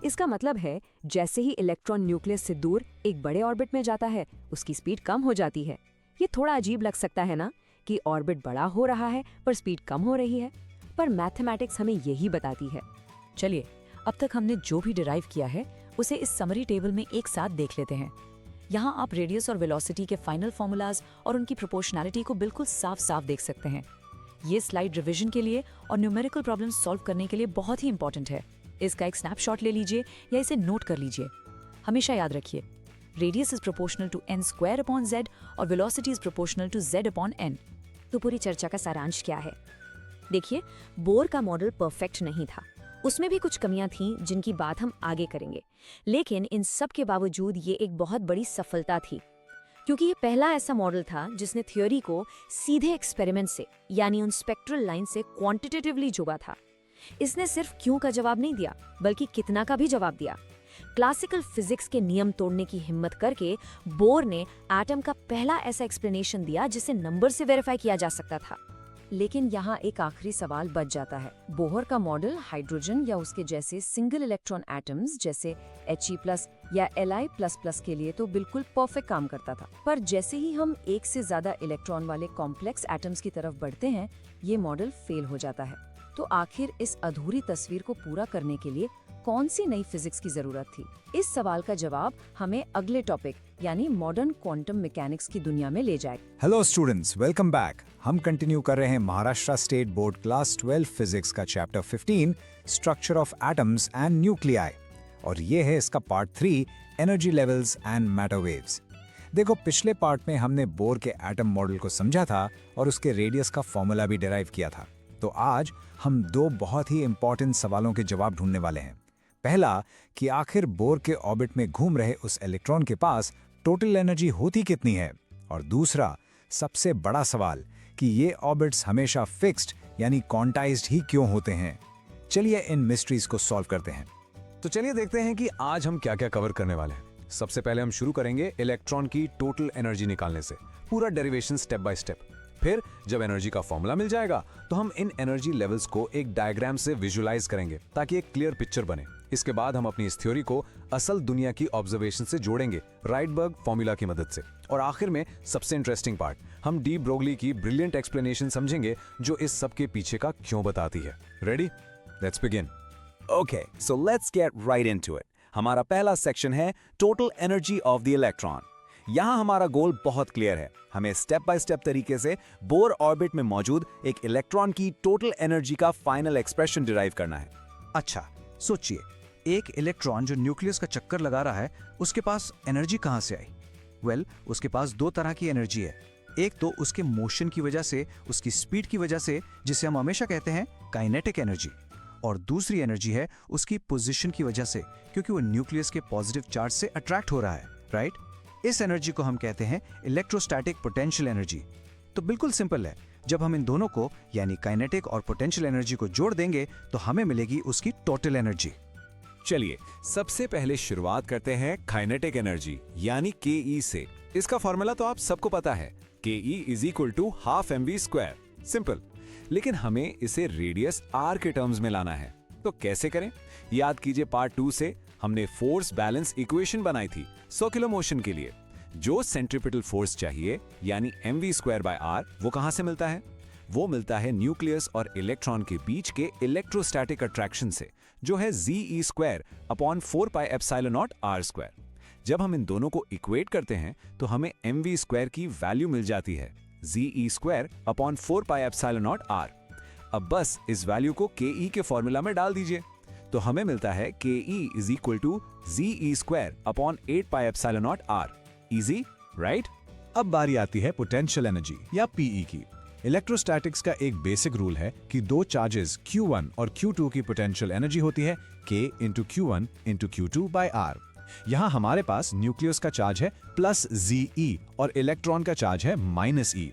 इसका मतलब है जैसे ही इलेक्ट्रॉन न्यूक्लियस से दूर एक बड़े ऑर्बिट में जाता है उसकी स्पीड कम हो जाती है। ये थोड़ा अजीब लग सकता है ना कि ऑर्बिट बड़ा हो रहा है पर स्पीड कम हो रही है, पर मैथमेटिक्स हमें यही बताती है। चलिए, अब तक हमने जो भी डिराइव किया है उसे इस समरी टेबल में एक साथ देख लेते हैं। यहाँ आप रेडियस और वेलोसिटी के फाइनल फॉर्मूलाज और उनकी प्रोपोर्शनैलिटी को बिल्कुल साफ साफ देख सकते हैं। ये स्लाइड रिवीजन के लिए और न्यूमेरिकल प्रॉब्लम सॉल्व करने के लिए बहुत ही इंपॉर्टेंट है। इसका एक स्नैपशॉट ले लीजिए या इसे नोट कर लीजिए। हमेशा याद रखिए, radius is proportional to n² upon z और velocity is proportional to z upon n। तो पूरी चर्चा का सारांश क्या है? देखिए, बोर का मॉडल परफेक्ट नहीं था, उसमें भी कुछ कमियां थीं जिनकी बात हम आगे करेंगे। लेकिन इन सब के बावजूद ये एक बहुत बड़ी सफलता थी, क्योंकि ये पहला ऐसा मॉडल था जिसने थ्योरी को सीधे एक्सपेरिमेंट से यानी उन स्पेक्ट्रल लाइन से क्वांटिटेटिवली जोड़ा था। इसने सिर्फ क्यों का जवाब नहीं दिया बल्कि कितना का भी जवाब दिया। क्लासिकल फिजिक्स के नियम तोड़ने की हिम्मत करके बोर ने एटम का पहला ऐसा एक्सप्लेनेशन दिया जिसे नंबर से वेरीफाई किया जा सकता था। लेकिन यहाँ एक आखिरी सवाल बच जाता है। बोहर का मॉडल हाइड्रोजन या उसके जैसे सिंगल इलेक्ट्रॉन एटम्स जैसे He+ या Li++ के लिए तो बिल्कुल परफेक्ट काम करता था, पर जैसे ही हम एक से ज्यादा इलेक्ट्रॉन वाले कॉम्प्लेक्स एटम्स की तरफ बढ़ते हैं ये मॉडल फेल हो जाता है। तो आखिर इस अधूरी तस्वीर को पूरा करने के लिए कौन सी नई फिजिक्स की जरूरत थी? इस सवाल का जवाब हमें अगले टॉपिक यानी मॉडर्न क्वांटम मैकेनिक्स की दुनिया में ले जाए। Hello students, welcome back. हम कंटिन्यू कर रहे हैं Maharashtra state board class 12 physics का chapter 15 structure of atoms and nuclei, और ये है इसका part 3 energy levels and matter waves. देखो, पिछले पार्ट में हमने बोर के एटम मॉडल को समझा था और उसके रेडियस का फॉर्मूला भी डिराइव किया था। तो आज हम दो बहुत ही इंपॉर्टेंट सवालों के जवाब ढूंढने वाले हैं। पहला कि आखिर बोर के ऑर्बिट में घूम रहे उस इलेक्ट्रॉन के पास टोटल एनर्जी होती कितनी है, और दूसरा सबसे बड़ा सवाल कि ये ऑर्बिट्स हमेशा फिक्स्ड यानी क्वांटाइज्ड ही क्यों होते हैं। चलिए इन मिस्ट्रीज को सॉल्व करते हैं। तो चलिए देखते हैं कि आज हम क्या क्या कवर करने वाले हैं। सबसे पहले हम शुरू करेंगे इलेक्ट्रॉन की टोटल एनर्जी निकालने से, पूरा डेरिवेशन स्टेप बाय स्टेप। फिर जब एनर्जी का फॉर्मूला मिल जाएगा तो हम इन एनर्जी लेवल्स को एक डायग्राम से विजुअलाइज करेंगे ताकि एक क्लियर पिक्चर बने। इसके बाद हम अपनी इस थ्योरी को असल दुनिया की ऑब्जर्वेशन से जोड़ेंगे राइटबर्ग फॉर्मूला की मदद से। और आखिर में सबसे इंटरेस्टिंग पार्ट, हम डी ब्रोगली की ब्रिलियंट एक्सप्लेनेशन समझेंगे जो इस सब के पीछे का क्यों बताती है। Ready? Let's begin. Okay, so let's get right into it. हमारा पहला सेक्शन है total energy of the electron. यहाँ हमारा गोल बहुत क्लियर है, हमें स्टेप बाय स्टेप तरीके से बोर ऑर्बिट में मौजूद एक इलेक्ट्रॉन की टोटल एनर्जी का फाइनल एक्सप्रेशन डिराइव करना है। अच्छा सोचिए, एक इलेक्ट्रॉन जो न्यूक्लियस का चक्कर लगा रहा है, उसके पास एनर्जी कहाँ से आई? वेल, उसके पास दो तरह की एनर्जी है। एक तो उसके मोशन की वजह से, उसकी स्पीड की वजह से, जिसे हम हमेशा कहते हैं काइनेटिक एनर्जी, और दूसरी एनर्जी है उसकी पोजीशन की वजह से, क्योंकि वो न्यूक्लियस के पॉजिटिव चार्ज से अट्रैक्ट हो रहा है, राइट? इस एनर्जी को हम कहते हैं इलेक्ट्रोस्टैटिक पोटेंशियल एनर्जी। तो बिल्कुल सिंपल है, जब हम इन दोनों को यानी काइनेटिक और पोटेंशियल एनर्जी को जोड़ देंगे तो हमें मिलेगी उसकी टोटल एनर्जी। चलिए सबसे पहले शुरुआत करते हैं काइनेटिक एनर्जी यानी के से। इसका फॉर्मूला तो आप सबको पता है, K is equal to half mv²। Simple, लेकिन हमें इसे रेडियस r के टर्म्स में लाना है। तो कैसे करें? याद कीजिए पार्ट 2 से हमने फोर्स बैलेंस इक्वेशन बनाई थी सर्कुलर मोशन के लिए। जो सेंट्रीपिटल फोर्स चाहिए यानी mv²/r, वो कहां से मिलता है? वो मिलता है न्यूक्लियस और इलेक्ट्रॉन के बीच के इलेक्ट्रोस्टैटिक अट्रैक्शन से, जो है Ze²/4πε0r²। जब हम इन दोनों को इक्वेट करते हैं तो हमें mv² की वैल्यू मिल जाती है Ze²/4πε0r। अब बस इस वैल्यू को ke के फॉर्मूला में डाल दीजिए, तो हमें मिलता है ke is equal to Ze²/8πε0r। Easy, right? अब बारी आती है पोटेंशियल एनर्जी या पीई की। इलेक्ट्रोस्टैटिक्स का एक बेसिक रूल है कि दो चार्जेस Q1 और Q2 की पोटेंशियल एनर्जी होती है K into Q1 into Q2/R। यहाँ हमारे पास न्यूक्लियस का चार्ज है प्लस Ze और इलेक्ट्रॉन का चार्ज है माइनस E।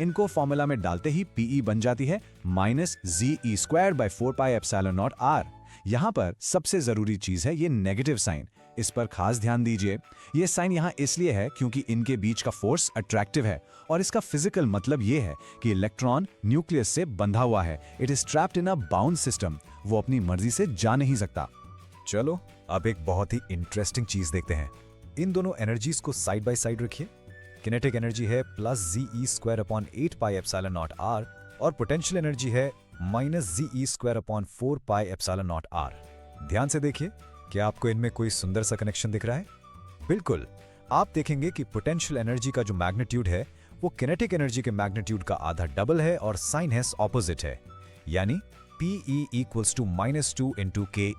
इनको फॉर्मूला में डालते ही Pe बन जाती है -Ze²/4πε0r। यहाँ पर सबसे जरूरी चीज है ये नेगेटिव साइन। इस पर खास ध्यान दीजिए। ये साइन यहाँ इसलिए है क्योंकि इनके बीच का फोर्स अट्रैक्टिव है, और इसका फिजिकल मतलब ये है कि इलेक्ट्रॉन न्यूक्लियस से बंधा हुआ है। It is trapped in a bound system, वो अपनी मर्जी से जा नहीं सकता। चलो अब एक बहुत ही इंटरेस्टिंग चीज देखते हैं। इन दोनों एनर्जीज को साइड बाय साइड रखिए। किनेटिक एनर्जी है प्लस Ze²/8πε0r और पोटेंशियल एनर्जी है -Ze²/4πε0r। ध्यान से देखिए, क्या आपको इनमें कोई सुंदर सा कनेक्शन दिख रहा है? बिल्कुल। आप देखेंगे कि पोटेंशियल एनर्जी का जो मैग्नीट्यूड है वो किनेटिक एनर्जी के मैग्नीट्यूड का आधा डबल है और साइन हेस ऑपोजिट है, यानी Pe equals to -2 into Ke।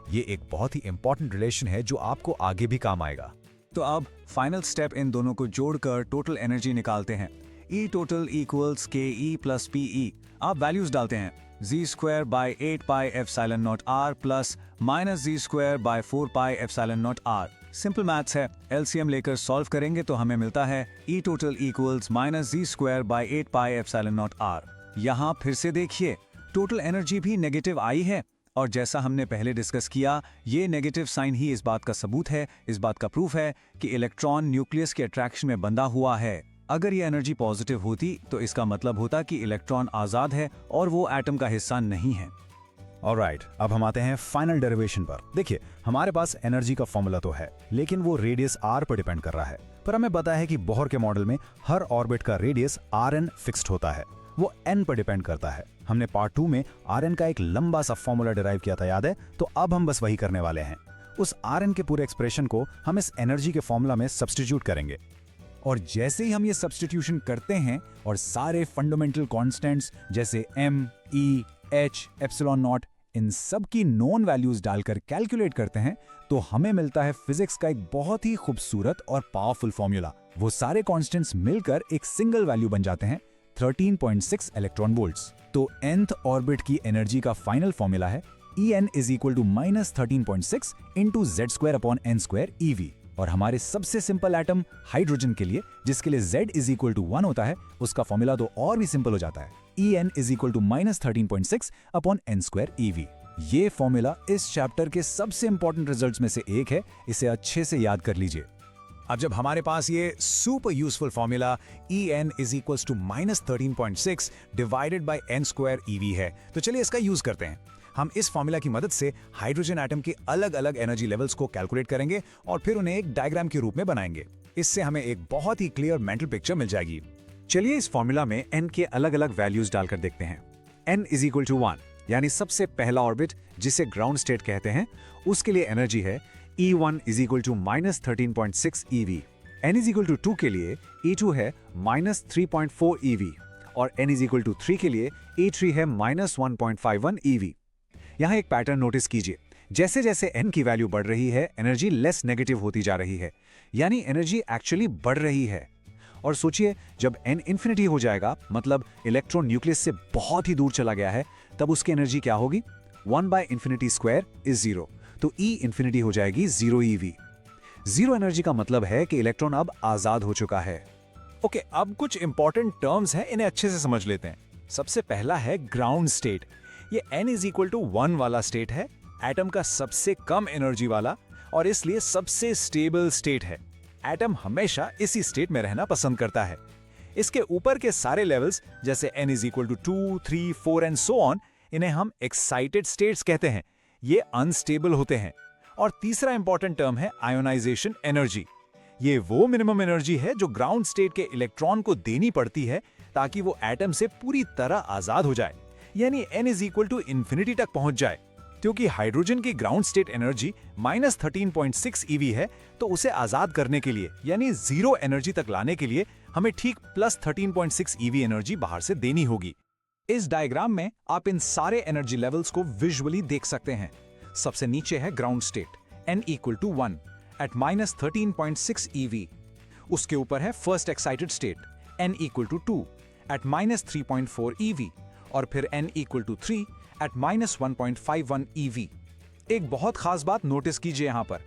ये एक बहुत ही इंपॉर्टेंट रिलेशन है जो आपको आगे भी काम आएगा। तो अब फाइनल स्टेप, इन दोनों को जोड़कर टोटल एनर्जी निकालते हैं। E total equals ke plus Pe। आप वैल्यूज डालते हैं Ze²/8πε0r plus -Ze²/4πε0r। Simple maths है, एलसीएम लेकर सॉल्व करेंगे तो हमें मिलता है E टोटल इक्वल्स -Ze²/8πε0r। यहाँ फिर से देखिए, टोटल एनर्जी भी नेगेटिव आई है, और जैसा हमने पहले डिस्कस किया, ये नेगेटिव साइन ही इस बात का सबूत है, इस बात का प्रूफ है कि इलेक्ट्रॉन न्यूक्लियस के अट्रैक्शन में बंधा हुआ है। अगर ये एनर्जी पॉजिटिव होती तो इसका मतलब होता कि इलेक्ट्रॉन आजाद है और वो एटम का हिस्सा नहीं है। ऑलराइट, अब हम आते हैं फाइनल डेरिवेशन पर। देखिए, हमारे पास एनर्जी का फॉर्मूला तो है, लेकिन वो रेडियस r पर डिपेंड कर रहा है। पर हमें पता है कि बोहर के मॉडल में हर ऑर्बिट का रेडियस Rn फिक्स्ड होता है। वो n पर डिपेंड करता है। हमने पार्ट 2 में Rn का एक लंबा सा फॉर्मूला डिराइव किया था, याद है? तो अब हम बस वही करने वाले हैं। उस Rn के पूरे एक्सप्रेशन को हम इस एनर्जी के फॉर्मूला में सब्स्टिट्यूट करेंगे। और जैसे ही हम ये सब्स्टिट्यूशन करते हैं और सारे फंडामेंटल कांस्टेंट्स जैसे m, e, h, epsilon not in सब की नोन वैल्यूज डालकर कैलकुलेट करते हैं, तो हमें मिलता है फिजिक्स का एक बहुत ही खूबसूरत और पावरफुल फॉर्मूला। वो सारे कांस्टेंट्स मिलकर एक सिंगल वैल्यू बन जाते हैं 13.6 इलेक्ट्रॉन वोल्ट्स। तो nth ऑर्बिट की एनर्जी का फाइनल फॉर्मूला है En is equal to -13.6 into z² eV। और हमारे सबसे सिंपल एटम हाइड्रोजन के लिए, जिसके लिए z is equal to 1 होता है, उसका फॉर्मूला तो और भी सिंपल हो जाता है। En is equal to -13.6 n² eV। ये फॉर्मूला इस चैप्टर के सबसे इंपॉर्टेंट रिजल्ट्स में से एक है, इसे अच्छे से याद कर लीजिए। अब जब हमारे पास ये super useful formula En is equals to -13.6 divided by n² eV है, तो चलिए इसका यूज करते हैं। हम इस फॉर्मूला की मदद से हाइड्रोजन एटम के अलग अलग एनर्जी लेवल्स को कैलकुलेट करेंगे और फिर उन्हें एक डायग्राम के रूप में बनाएंगे। इससे हमें एक बहुत ही क्लियर मेंटल पिक्चर मिल जाएगी। चलिए इस फॉर्मूला में n के अलग अलग वैल्यूज डालकर देखते हैं। n is equal to 1 यानी सबसे पहला ऑर्बिट जिसे ग्राउंड स्टेट कहते हैं, उसके लिए एनर्जी है E1 is equal to -13.6 eV। n is equal to 2 के लिए E2 है -3.4 eV और n is equal to 3 के लिए E3 है -1.51 eV। यहाँ एक पैटर्न नोटिस कीजिए, जैसे जैसे n की वैल्यू बढ़ रही है एनर्जी लेस नेगेटिव होती जा रही है, यानी एनर्जी एक्चुअली बढ़ रही है। और सोचिए जब n इंफिनिटी हो जाएगा, मतलब इलेक्ट्रॉन न्यूक्लियस से बहुत ही दूर चला गया है, तब उसकी एनर्जी क्या होगी? 1/∞² is 0, तो E इंफिनिटी हो जाएगी 0 eV। 0 एनर्जी का मतलब है कि इलेक्ट्रॉन अब आजाद हो चुका है। ओके, अब कुछ इंपॉर्टेंट टर्म्स हैं, इन्हें अच्छे से समझ लेते हैं। सबसे पहला है ग्राउंड स्टेट। ये n is equal to 1 वाला स्टेट है, एटम का सबसे कम एनर्जी वाला और इसलिए सबसे स्टेबल स्टेट है। एटम हमेशा इसी स्टेट में रहना पसंद करता है। इसके ऊपर के सारे लेवल्स जैसे n is equal to 2, 3, 4 and so on, इन्हें हम एक्साइटेड स्टेट्स कहते हैं। ये अनस्टेबल होते हैं। और तीसरा इंपॉर्टेंट टर्म है आयोनाइजेशन एनर्जी। ये वो मिनिमम एनर्जी है जो ग्राउंड स्टेट के इलेक्ट्रॉन को देनी पड़ती है ताकि वो एटम से पूरी तरह आजाद हो जाए, यानी n is equal to infinity तक पहुंच जाए। क्योंकि हाइड्रोजन की ग्राउंड स्टेट एनर्जी -13.6 eV है, तो उसे आजाद करने के लिए यानी 0 एनर्जी तक लाने के लिए हमें ठीक +13.6 eV एनर्जी बाहर से देनी होगी। इस डायग्राम में आप इन सारे एनर्जी लेवल्स को विजुअली देख सकते हैं। सबसे नीचे है ground state n equal to 1 at -13.6 eV। उसके ऊपर है first excited state n equal to 2 at -3.4 eV और फिर n equal to 3 at -1.51 eV। एक बहुत खास बात नोटिस कीजिए यहाँ पर,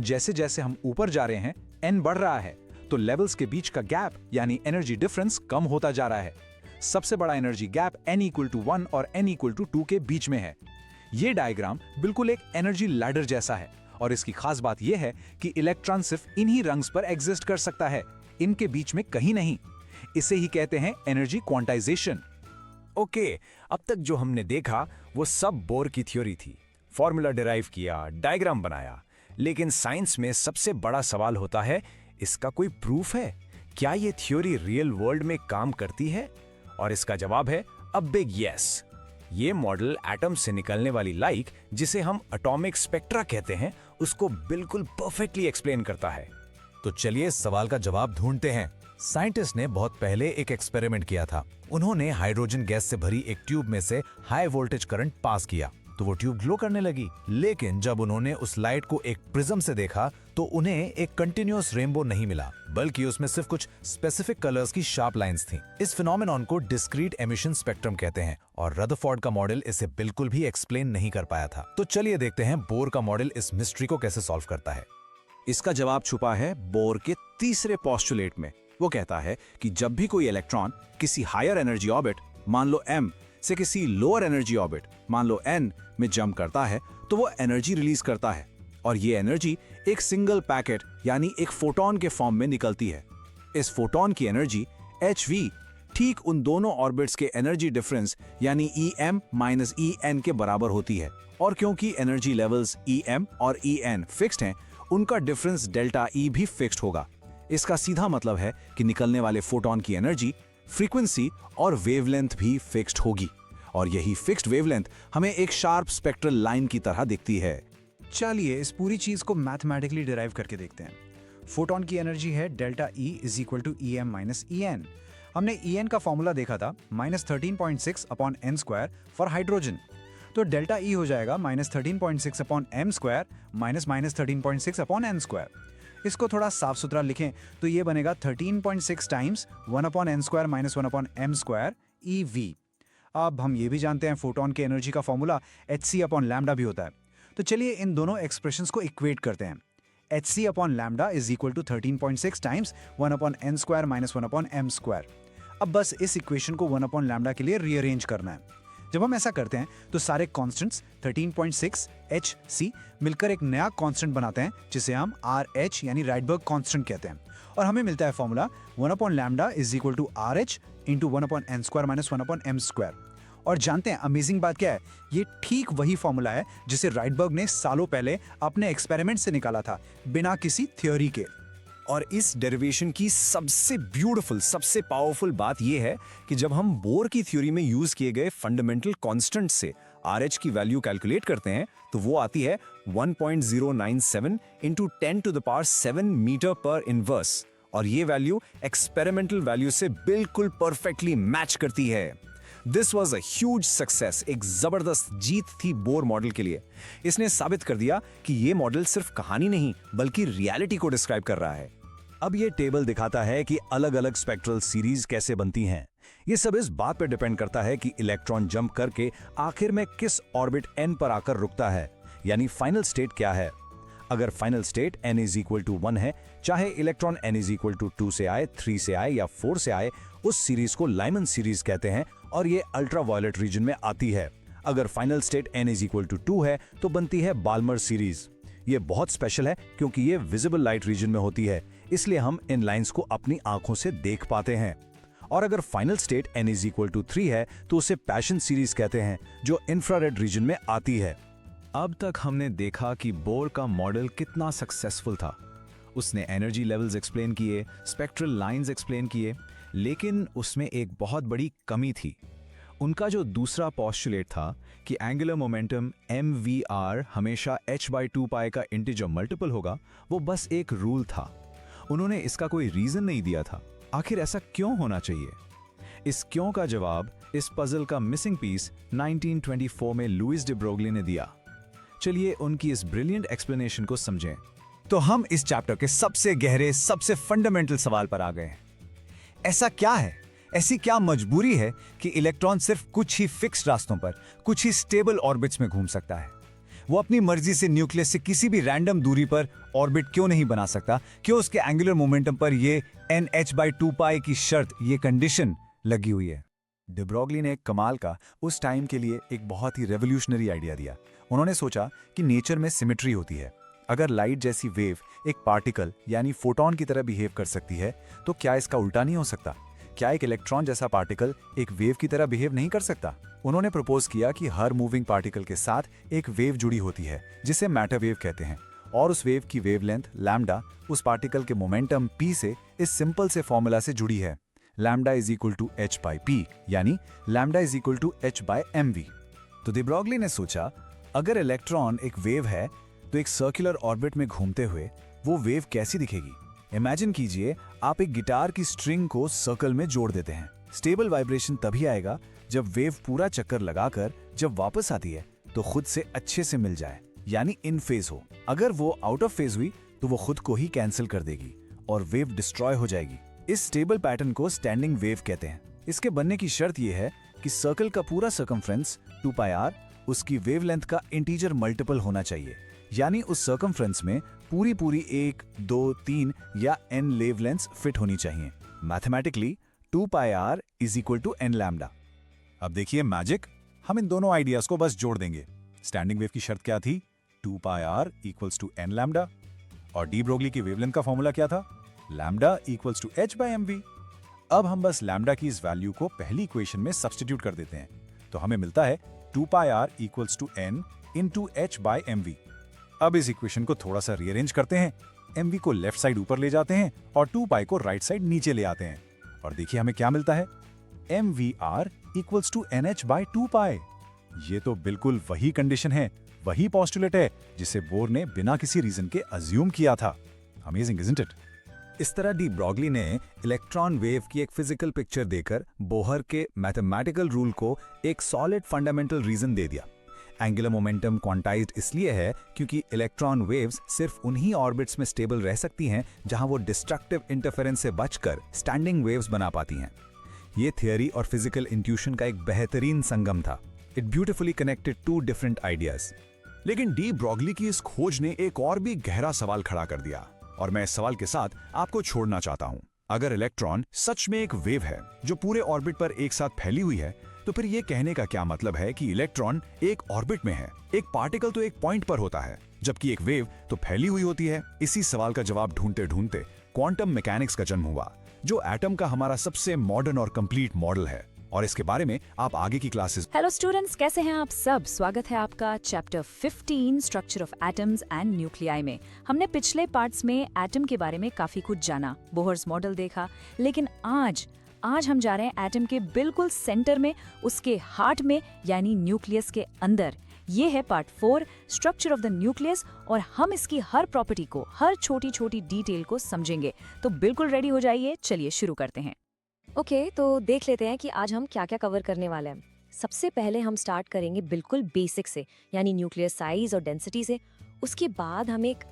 जैसे जैसे हम ऊपर जा रहे हैं n बढ़ रहा है, तो लेवल्स के बीच का गैप यानी एनर्जी डिफरेंस कम होता जा रहा है। सबसे बड़ा energy gap n equal to 1 और n equal to 2 के बीच में है। ये डायग्राम बिल्कुल एक एनर्जी लैडर जैसा है और इसकी खास बात यह है कि इलेक्ट्रॉन सिर्फ इन्हीं रंग्स पर एग्जिस्ट कर सकता है, इनके बीच में कहीं नहीं। इसे ही कहते हैं एनर्जी क्वांटाइजेशन। ओके, अब तक जो हमने देखा वो सब बोर की थ्योरी थी। फॉर्मूला डिराइव किया, डायग्राम बनाया, लेकिन साइंस में सबसे बड़ा सवाल होता है, इसका कोई प्रूफ है? क्या ये थ्योरी रियल वर्ल्ड में काम करती है? और इसका जवाब है अ बिग यस। ये मॉडल एटम से निकलने वाली लाइट, जिसे हम एटॉमिक स्पेक्ट्रा कहते हैं, उसको बिल्कुल परफेक्टली एक्सप्लेन करता है। तो चलिए इस सवाल का जवाब ढूंढते हैं। साइंटिस्ट ने बहुत पहले एक एक्सपेरिमेंट किया था। उन्होंने हाइड्रोजन गैस से भरी एक ट्यूब में से हाई वोल्टेज करंट पास किया, तो वो ट्यूब ग्लो करने लगी। लेकिन जब उन्होंने उस लाइट को एक प्रिज्म से देखा, तो उन्हें एक कंटिन्यूअस रेनबो नहीं मिला, बल्कि उसमें सिर्फ कुछ स्पेसिफिक कलर्स की शार्प लाइंस थीं। इस फिनोमेनॉन को डिस्क्रीट एमिशन स्पेक्ट्रम कहते हैं और रदरफोर्ड का मॉडल इसे बिल्कुल भी एक्सप्लेन नहीं कर पाया था। तो चलिए देखते हैं बोर का मॉडल इस मिस्ट्री को कैसे सॉल्व करता है। इसका जवाब छुपा है बोर के तीसरे पोस्टुलेट में। वो कहता है कि जब भी कोई इलेक्ट्रॉन किसी हायर एनर्जी ऑर्बिट, मान लो m, से किसी लोअर एनर्जी ऑर्बिट, मान लो n, में जंप करता है, तो वो एनर्जी रिलीज करता है और ये एनर्जी एक सिंगल पैकेट यानी एक फोटोन के फॉर्म में निकलती है। इस फोटोन की एनर्जी hv ठीक उन दोनों ऑर्बिट्स के एनर्जी डिफरेंस यानी em माइनस en के बराबर होती है। और क्योंकि एनर्जी लेवल्स em और en फिक्स्ड हैं, उनका डिफरेंस डेल्टा E भी फिक्स्ड होगा। इसका सीधा मतलब है कि निकलने वाले फोटोन की एनर्जी फ्रीक्वेंसी और वेवलेंथ भी फिक्स्ड होगी, और यही फिक्स्ड वेवलेंथ हमें एक शार्प स्पेक्ट्रल लाइन की तरह दिखती है। चलिए इस पूरी चीज को मैथमेटिकली डिराइव करके देखते हैं। फोटोन की एनर्जी है delta E is equal to EM minus EN। हमने EN का फॉर्मूला देखा था -13.6 upon n square for hydrogen, तो डेल्टा E हो जाएगा -13.6 upon m square minus -13.6 upon n square. इसको थोड़ा साफ सुथरा लिखें तो ये बनेगा 13.6 times 1 upon n square minus 1 upon m square EV। अब हम ये भी जानते हैं फोटोन की एनर्जी का फॉर्मूला hc अपॉन लैम्डा भी होता है, तो चलिए इन दोनों एक्सप्रेशंस को इक्वेट करते हैं। hc upon lambda is equal to 13.6 times 1 upon n square minus 1 upon m square. अब बस इस इक्वेशन को 1 अपॉन लैम्डा के लिए रीअरेंज करना है। जब हम ऐसा करते हैं तो सारे कांस्टेंट्स 13.6 hc मिलकर एक नया कांस्टेंट बनाते हैं जिसे हम RH यानी राइडबर्ग कांस्टेंट कहते हैं, और हमें मिलता है formula 1 upon lambda is equal to RH into 1 upon n square minus 1 upon m square. और जानते हैं अमेजिंग बात क्या है, ये ठीक वही फॉर्मूला है जिसे राइडबर्ग ने सालों पहले अपने एक्सपेरिमेंट से निकाला था, बिना किसी थ्योरी के। और इस डेरिवेशन की सबसे ब्यूटीफुल, सबसे पावरफुल बात यह है कि जब हम बोर की थ्योरी में यूज किए गए फंडामेंटल कांस्टेंट से RH की वैल्यू कैलकुलेट करते हैं तो वो आती है 1.097 into 10 to the power 7 metre पर इनवर्स, और ये वैल्यू एक्सपेरिमेंटल वैल्यू से बिल्कुल परफेक्टली मैच करती है। This was a huge success, एक जबरदस्त जीत थी बोर मॉडल के लिए। इसने साबित कर दिया कि ये मॉडल सिर्फ कहानी नहीं बल्कि रियलिटी को डिस्क्राइब कर रहा है। अब ये टेबल दिखाता है कि अलग अलग स्पेक्ट्रल सीरीज कैसे बनती हैं। ये सब इस बात पर डिपेंड करता है कि इलेक्ट्रॉन जंप करके आखिर में किस ऑर्बिट n पर आकर रुकता है, यानी फाइनल स्टेट क्या है। अगर final state n is equal to 1 है, चाहे electron n is equal to 2 से आए, 3 से आए या 4 से आए, उस सीरीज को लाइमन सीरीज कहते हैं और ये अल्ट्रा वायलेट रीजन में आती है। अगर final state n is equal to 2 है तो बनती है बाल्मर सीरीज। ये बहुत स्पेशल है क्योंकि ये विजिबल लाइट रीजन में होती है, इसलिए हम इन लाइंस को अपनी आंखों से देख पाते हैं। और अगर final state n is equal to 3 है तो उसे पैशन सीरीज कहते हैं, जो इंफ्रारेड रीजन में आती है। अब तक हमने देखा कि बोर का मॉडल कितना सक्सेसफुल था। उसने एनर्जी लेवल्स एक्सप्लेन किए, स्पेक्ट्रल लाइंस एक्सप्लेन किए, लेकिन उसमें एक बहुत बड़ी कमी थी। उनका जो दूसरा पोस्टुलेट था कि एंगुलर मोमेंटम mvr हमेशा h/2 पाई का इंटीजर मल्टीपल होगा, वो बस एक रूल था। उन्होंने इसका कोई रीजन नहीं दिया था। आखिर ऐसा क्यों होना चाहिए? इस क्यों का जवाब इस पजल का मिसिंग पीस 1924 में लुइस डी ब्रोगली ने दिया। चलिए उनकी इस ब्रिलियंट एक्सप्लेनेशन को समझें। तो हम इस चैप्टर के सबसे गहरे, सबसे फंडामेंटल सवाल पर आ गए हैं। ऐसा क्या है, ऐसी क्या मजबूरी है कि इलेक्ट्रॉन सिर्फ कुछ ही फिक्स्ड रास्तों पर, कुछ ही स्टेबल ऑर्बिट्स में घूम सकता है? वो अपनी मर्जी से न्यूक्लियस से किसी भी रैंडम दूरी पर ऑर्बिट क्यों नहीं बना सकता? क्यों उसके एंगुलर मोमेंटम पर ये nh/2 पाई की शर्त, ये कंडीशन लगी हुई है? डी ब्रोगली ने कमाल का, उस टाइम के लिए एक बहुत ही रेवोल्यूशनरी आइडिया दिया। उन्होंने सोचा कि नेचर में सिमेट्री होती है। अगर लाइट जैसी वेव एक पार्टिकल यानी फोटोन की तरह बिहेव कर सकती है, तो क्या इसका उल्टा नहीं हो सकता? क्या एक इलेक्ट्रॉन जैसा पार्टिकल एक वेव की तरह बिहेव नहीं कर सकता? उन्होंने प्रपोज किया कि हर मूविंग पार्टिकल के साथ एक वेव जुड़ी होती है जिसे मैटर वेव कहते हैं, और उस वेव की वेवलेंथ लैम्डा उस पार्टिकल के मोमेंटम p से इस सिंपल से फॉर्मूला से जुड़ी है, lambda is equal to h/p, यानी lambda is equal to h/mv। तो डी ब्रोगली ने सोचा, अगर इलेक्ट्रॉन एक वेव है तो एक सर्कुलर ऑर्बिट में घूमते हुए वो वेव कैसी दिखेगी? इमेजिन कीजिए, आप एक गिटार की स्ट्रिंग को सर्कल में जोड़ देते हैं। स्टेबल वाइब्रेशन तभी आएगा जब वेव पूरा चक्कर लगाकर जब वापस आती है तो खुद से अच्छे से मिल जाए, यानी इन फेज हो। अगर वो आउट ऑफ फेज हुई तो वो खुद को ही कैंसिल कर देगी और वेव डिस्ट्रॉय हो जाएगी। इस स्टेबल पैटर्न को स्टैंडिंग वेव कहते हैं। इसके बनने की शर्त यह है कि सर्कल का पूरा सर्कमफ्रेंस 2πr उसकी वेवलेंथ का इंटीजर मल्टीपल होना चाहिए, यानी उस सर्कमफ्रेंस में पूरी 1, 2, 3 या n वेवलेंथ्स फिट होनी चाहिए। Mathematically 2πr is equal to n lambda. अब देखिए मैजिक, हम इन दोनों आइडियाज को बस जोड़ देंगे। स्टैंडिंग वेव की शर्त क्या थी? 2πr equals to n lambda. और डी ब्रोगली की वेवलेंथ का फॉर्मूला क्या था? Lambda equals to h/mv। अब हम बस लैम्डा की इस वैल्यू को पहली इक्वेशन में सब्स्टिट्यूट कर देते हैं, तो हमें मिलता है 2πr equals to n into h/mv। अब इस इक्वेशन को थोड़ा सा रीअरेंज करते हैं। mv को लेफ्ट साइड ऊपर ले जाते हैं और 2π को राइट साइड नीचे ले आते हैं। और देखिए हमें क्या मिलता है, mvr इक्वल्स टू nh/2π। ये तो बिल्कुल वही कंडीशन है, वही पॉस्टुलेट है जिसे बोर ने बिना किसी रीजन के अज्यूम किया था। Amazing isn't it? इस तरह डी ब्रॉगली ने इलेक्ट्रॉन वेव की एक फिजिकल पिक्चर देकर बोहर के मैथमेटिकल रूल को एक सॉलिड फंडामेंटल रीजन दे दिया। एंगुलर मोमेंटम क्वांटाइज्ड इसलिए है क्योंकि इलेक्ट्रॉन वेव्स सिर्फ उन्हीं ऑर्बिट्स में स्टेबल रह सकती हैं जहां वो डिस्ट्रक्टिव इंटरफेरेंस से बचकर स्टैंडिंग वेव्स बना पाती हैं। ये थियरी और फिजिकल इंट्यूशन का एक बेहतरीन संगम था। It beautifully connected to different ideas. लेकिन डी ब्रॉगली की इस खोज ने एक और भी गहरा सवाल खड़ा कर दिया, और मैं इस सवाल के साथ आपको छोड़ना चाहता हूं। अगर इलेक्ट्रॉन सच में एक वेव है जो पूरे ऑर्बिट पर एक साथ फैली हुई है, तो फिर यह कहने का क्या मतलब है कि इलेक्ट्रॉन एक ऑर्बिट में है? एक पार्टिकल तो एक पॉइंट पर होता है, जबकि एक वेव तो फैली हुई होती है। इसी सवाल का जवाब ढूंढते ढूंढते क्वांटम मैकेनिक्स का जन्म हुआ, जो एटम का हमारा सबसे मॉडर्न और कंप्लीट मॉडल है। और इसके बारे में आप आगे की क्लासेस। हेलो स्टूडेंट्स, कैसे हैं आप सब? स्वागत है आपका chapter 15 structure of atoms and nuclei में। हमने पिछले पार्ट्स में एटम के बारे में काफी कुछ जाना, बोहर्स मॉडल देखा, लेकिन आज हम जा रहे हैं एटम के बिल्कुल सेंटर में, उसके हार्ट में, यानी न्यूक्लियस के अंदर। ये है part 4 structure of the nucleus, और हम इसकी हर प्रॉपर्टी को, हर छोटी छोटी डिटेल को समझेंगे। तो बिल्कुल रेडी हो जाइए, चलिए शुरू करते हैं। ओके, तो देख लेते हैं कि आज हम क्या क्या कवर करने वाले हैं। सबसे पहले हम स्टार्ट करेंगे बिल्कुल बेसिक से, यानी न्यूक्लियर साइज और डेंसिटी से। उसके बाद हम एक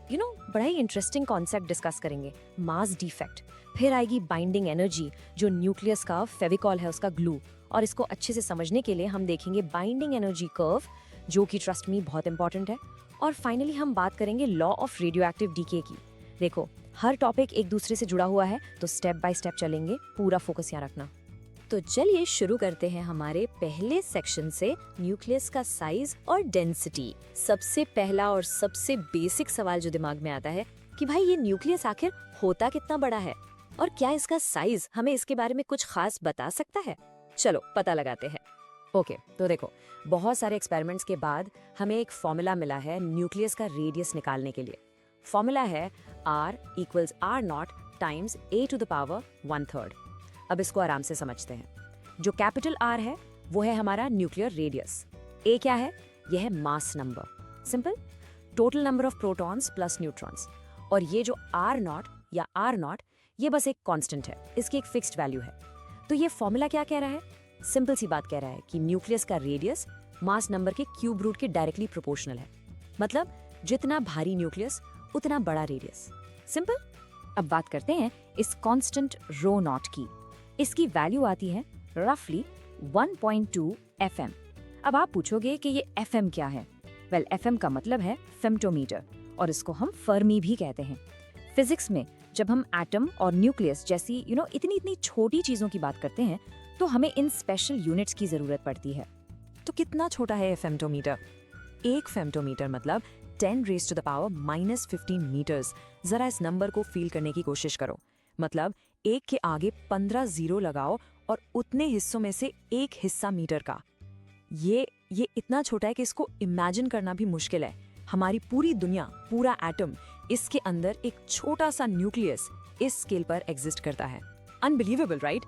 बड़ा ही इंटरेस्टिंग कॉन्सेप्ट डिस्कस करेंगे, मास डिफेक्ट। फिर आएगी बाइंडिंग एनर्जी, जो न्यूक्लियस का फेविकॉल है, उसका ग्लू। और इसको अच्छे से समझने के लिए हम देखेंगे बाइंडिंग एनर्जी कर्व, जो कि ट्रस्ट मी बहुत इंपॉर्टेंट है। और फाइनली हम बात करेंगे law of radioactive decay की। देखो, हर टॉपिक एक दूसरे से जुड़ा हुआ है, तो स्टेप बाय स्टेप चलेंगे, पूरा फोकस यहाँ रखना। तो चलिए शुरू करते हैं हमारे पहले सेक्शन से, न्यूक्लियस का साइज और डेंसिटी। सबसे पहला और सबसे बेसिक सवाल जो दिमाग में आता है कि भाई ये न्यूक्लियस आखिर होता कितना बड़ा है, और क्या इसका साइज हमें इसके बारे में कुछ खास बता सकता है? चलो पता लगाते हैं। ओके, तो देखो, बहुत सारे एक्सपेरिमेंट्स के बाद हमें एक फॉर्मूला मिला है न्यूक्लियस का रेडियस निकालने के लिए। फॉर्मूला है R = R0 टाइम्स A⁻⁻⅓। अब इसको आराम से समझते हैं। जो कैपिटल R है वो है हमारा न्यूक्लियर रेडियस। A क्या है? यह है mass number, simple, total number of protons plus neutrons. और ये जो R0 या R0, ये बस एक कांस्टेंट है, इसकी एक फिक्स्ड वैल्यू है। तो ये फॉर्मूला क्या कह रहा है? सिंपल सी बात कह रहा है कि न्यूक्लियस का रेडियस मास नंबर के क्यूब रूट के डायरेक्टली प्रोपोर्शनल है। मतलब जितना भारी न्यूक्लियस उतना बड़ा रेडियस। सिंपल। अब बात करते हैं इस कांस्टेंट ρ0 की। इसकी वैल्यू आती है रफली 1.2 FM। अब आप पूछोगे कि ये FM क्या है? वेल, FM का मतलब है फेम्टोमीटर, और इसको हम फर्मी भी कहते हैं। फिजिक्स में जब हम एटम और न्यूक्लियस जैसी इतनी छोटी चीजों की बात करते हैं, तो हमें इन स्पेशल यूनिट्स की जरूरत पड़ती है। तो कितना छोटा है ये फेम्टोमीटर? एक फेम्टोमीटर मतलब 10⁻⁻15 मीटर्स। जरा इस नंबर को फील करने की कोशिश करो। मतलब एक के आगे 15 जीरो लगाओ और उतने हिस्सों में से एक हिस्सा मीटर का। ये इतना छोटा है कि इसको इमेजिन करना भी मुश्किल है। हमारी पूरी दुनिया, पूरा एटम, इसके अंदर एक छोटा सा न्यूक्लियस इस स्केल पर एग्जिस्ट करता है। Unbelievable, right?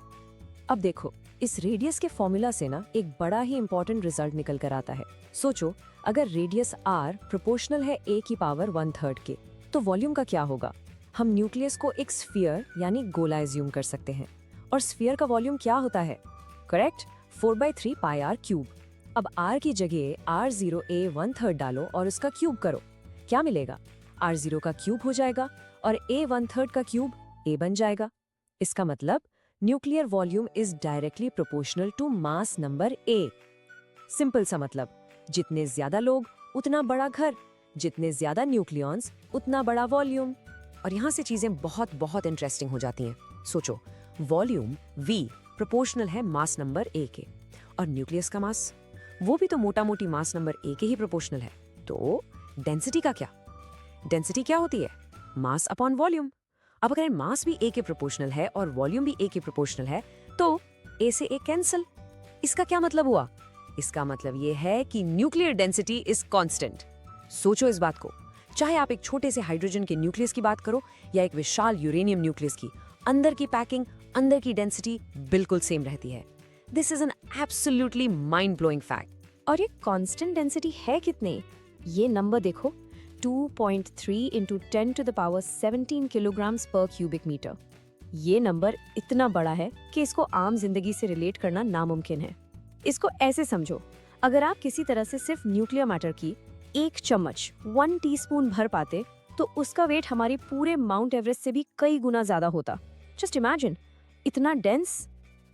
अब देखो, इस रेडियस के फॉर्मूला से ना एक बड़ा ही इंपॉर्टेंट रिजल्ट निकल कर आता है। सोचो, अगर रेडियस r प्रोपोर्शनल है A⁻⁻³ के, तो वॉल्यूम का क्या होगा? हम न्यूक्लियस को एक स्फीयर यानी गोला एज्यूम कर सकते हैं। और स्फीयर का वॉल्यूम क्या होता है? Correct, 4/3 πr³। अब r की जगह r0 A⁻⁻³ डालो और उसका क्यूब करो। क्या मिलेगा? r0 का क्यूब हो जाएगा और A⁻⁻³ का क्यूब a बन जाएगा। इसका मतलब nuclear volume is directly proportional to mass number a। Simple सा मतलब, जितने ज्यादा लोग उतना बड़ा घर, जितने ज्यादा न्यूक्लियॉन्स उतना बड़ा वॉल्यूम। और यहाँ से चीजें बहुत बहुत इंटरेस्टिंग हो जाती हैं। सोचो, वॉल्यूम v प्रोपोर्शनल है मास नंबर a के, और न्यूक्लियस का मास, वो भी तो मोटा मोटी मास नंबर a के ही प्रोपोर्शनल है। तो डेंसिटी का क्या? डेंसिटी क्या होती है? Mass upon volume. अब अगर मास भी a के प्रोपोर्शनल है और वॉल्यूम भी a के प्रोपोर्शनल है, तो a से a कैंसिल। इसका क्या मतलब हुआ? इसका मतलब ये है कि न्यूक्लियर डेंसिटी इज कांस्टेंट। सोचो इस बात को, चाहे आप एक छोटे से हाइड्रोजन के न्यूक्लियस की बात करो या एक विशाल यूरेनियम न्यूक्लियस की, अंदर की पैकिंग, अंदर की डेंसिटी बिल्कुल सेम रहती है। This is an absolutely mind blowing fact. और ये कांस्टेंट डेंसिटी है कितने? ये नंबर देखो, 2.3 into 10 to the power 17 kilograms पर क्यूबिक मीटर। ये नंबर इतना बड़ा है कि इसको आम जिंदगी से रिलेट करना नामुमकिन है। इसको ऐसे समझो, अगर आप किसी तरह से सिर्फ न्यूक्लियर मैटर की 1 चम्मच 1 टीस्पून भर पाते तो उसका वेट हमारे पूरे माउंट एवरेस्ट से भी कई गुना ज्यादा होता। जस्ट इमेजिन, इतना डेंस।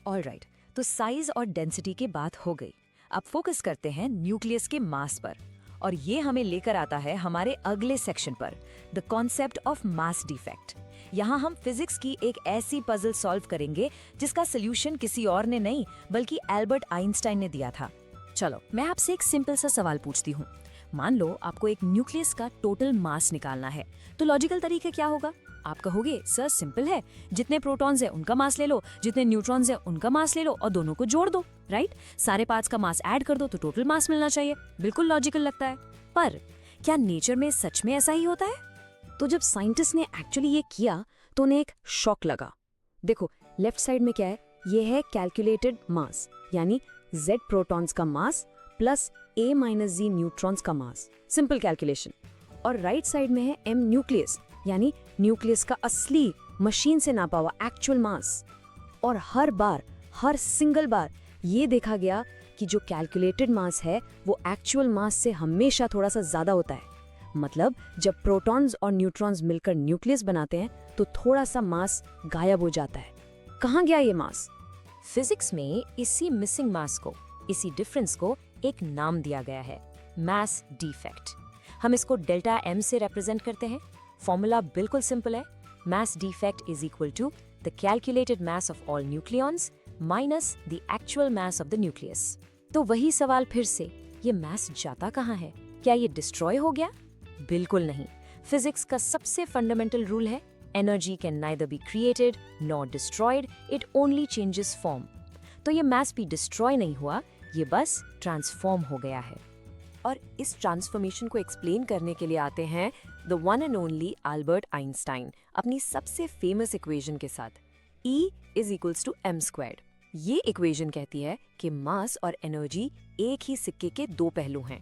ऑलराइट, तो साइज और डेंसिटी की बात हो गई। अब फोकस करते हैं न्यूक्लियस के मास पर, और ये हमें लेकर आता है हमारे अगले सेक्शन पर, the concept of mass defect. यहाँ हम फिजिक्स की एक ऐसी पजल सॉल्व करेंगे जिसका सोल्यूशन किसी और ने नहीं बल्कि एल्बर्ट आइंस्टाइन ने दिया था। चलो, मैं आपसे एक सिंपल सा सवाल पूछती हूँ। मान लो आपको एक न्यूक्लियस का टोटल मास निकालना है, तो लॉजिकल तरीका क्या होगा? आप कहोगे सर सिंपल है, जितने प्रोटॉन्स है उनका मास ले लो, जितने न्यूट्रॉन्स है उनका मास ले लो और दोनों को जोड़ दो, राइट? सारे पार्ट्स का मास ऐड कर दो तो टोटल मास मिलना चाहिए। बिल्कुल लॉजिकल लगता है, पर क्या नेचर में सच में ऐसा ही होता है? तो जब साइंटिस्ट ने एक्चुअली ये किया तो उन्हें एक शॉक लगा। देखो, लेफ्ट साइड में क्या है? ये है कैलकुलेटेड मास, यानी Z प्रोटॉन्स का mass plus A minus Z neutrons का मास, सिंपल कैलकुलेशन। और राइट साइड में है M न्यूक्लियस, यानी न्यूक्लियस का असली मशीन से नापा हुआ एक्चुअल मास। और हर सिंगल बार ये देखा गया कि जो कैलकुलेटेड मास है वो एक्चुअल मास से हमेशा थोड़ा सा ज्यादा होता है। मतलब जब प्रोटॉन्स और न्यूट्रॉन्स मिलकर न्यूक्लियस बनाते हैं तो थोड़ा सा मास गायब हो जाता है। कहाँ गया ये मास? फिजिक्स में इसी मिसिंग मास को, इसी डिफरेंस को एक नाम दिया गया है, मास डिफेक्ट। हम इसको डेल्टा M से रिप्रेजेंट करते हैं। फॉर्मूला बिल्कुल सिंपल है, mass defect is equal to the calculated mass of all nucleons minus the actual mass of the nucleus. तो वही सवाल फिर से, ये मास जाता कहाँ है? क्या ये डिस्ट्रॉय हो गया? बिल्कुल नहीं। फिजिक्स का सबसे फंडामेंटल रूल है, energy can neither be created nor destroyed, it only changes form. तो ये मास भी डिस्ट्रॉय नहीं हुआ, ये बस ट्रांसफॉर्म हो गया है। और इस ट्रांसफॉर्मेशन को एक्सप्लेन करने के लिए आते हैं the one and only Albert Einstein अपनी सबसे फेमस इक्वेशन के साथ, E is equals to m²। ये इक्वेशन कहती है कि मास और एनर्जी एक ही सिक्के के दो पहलू हैं।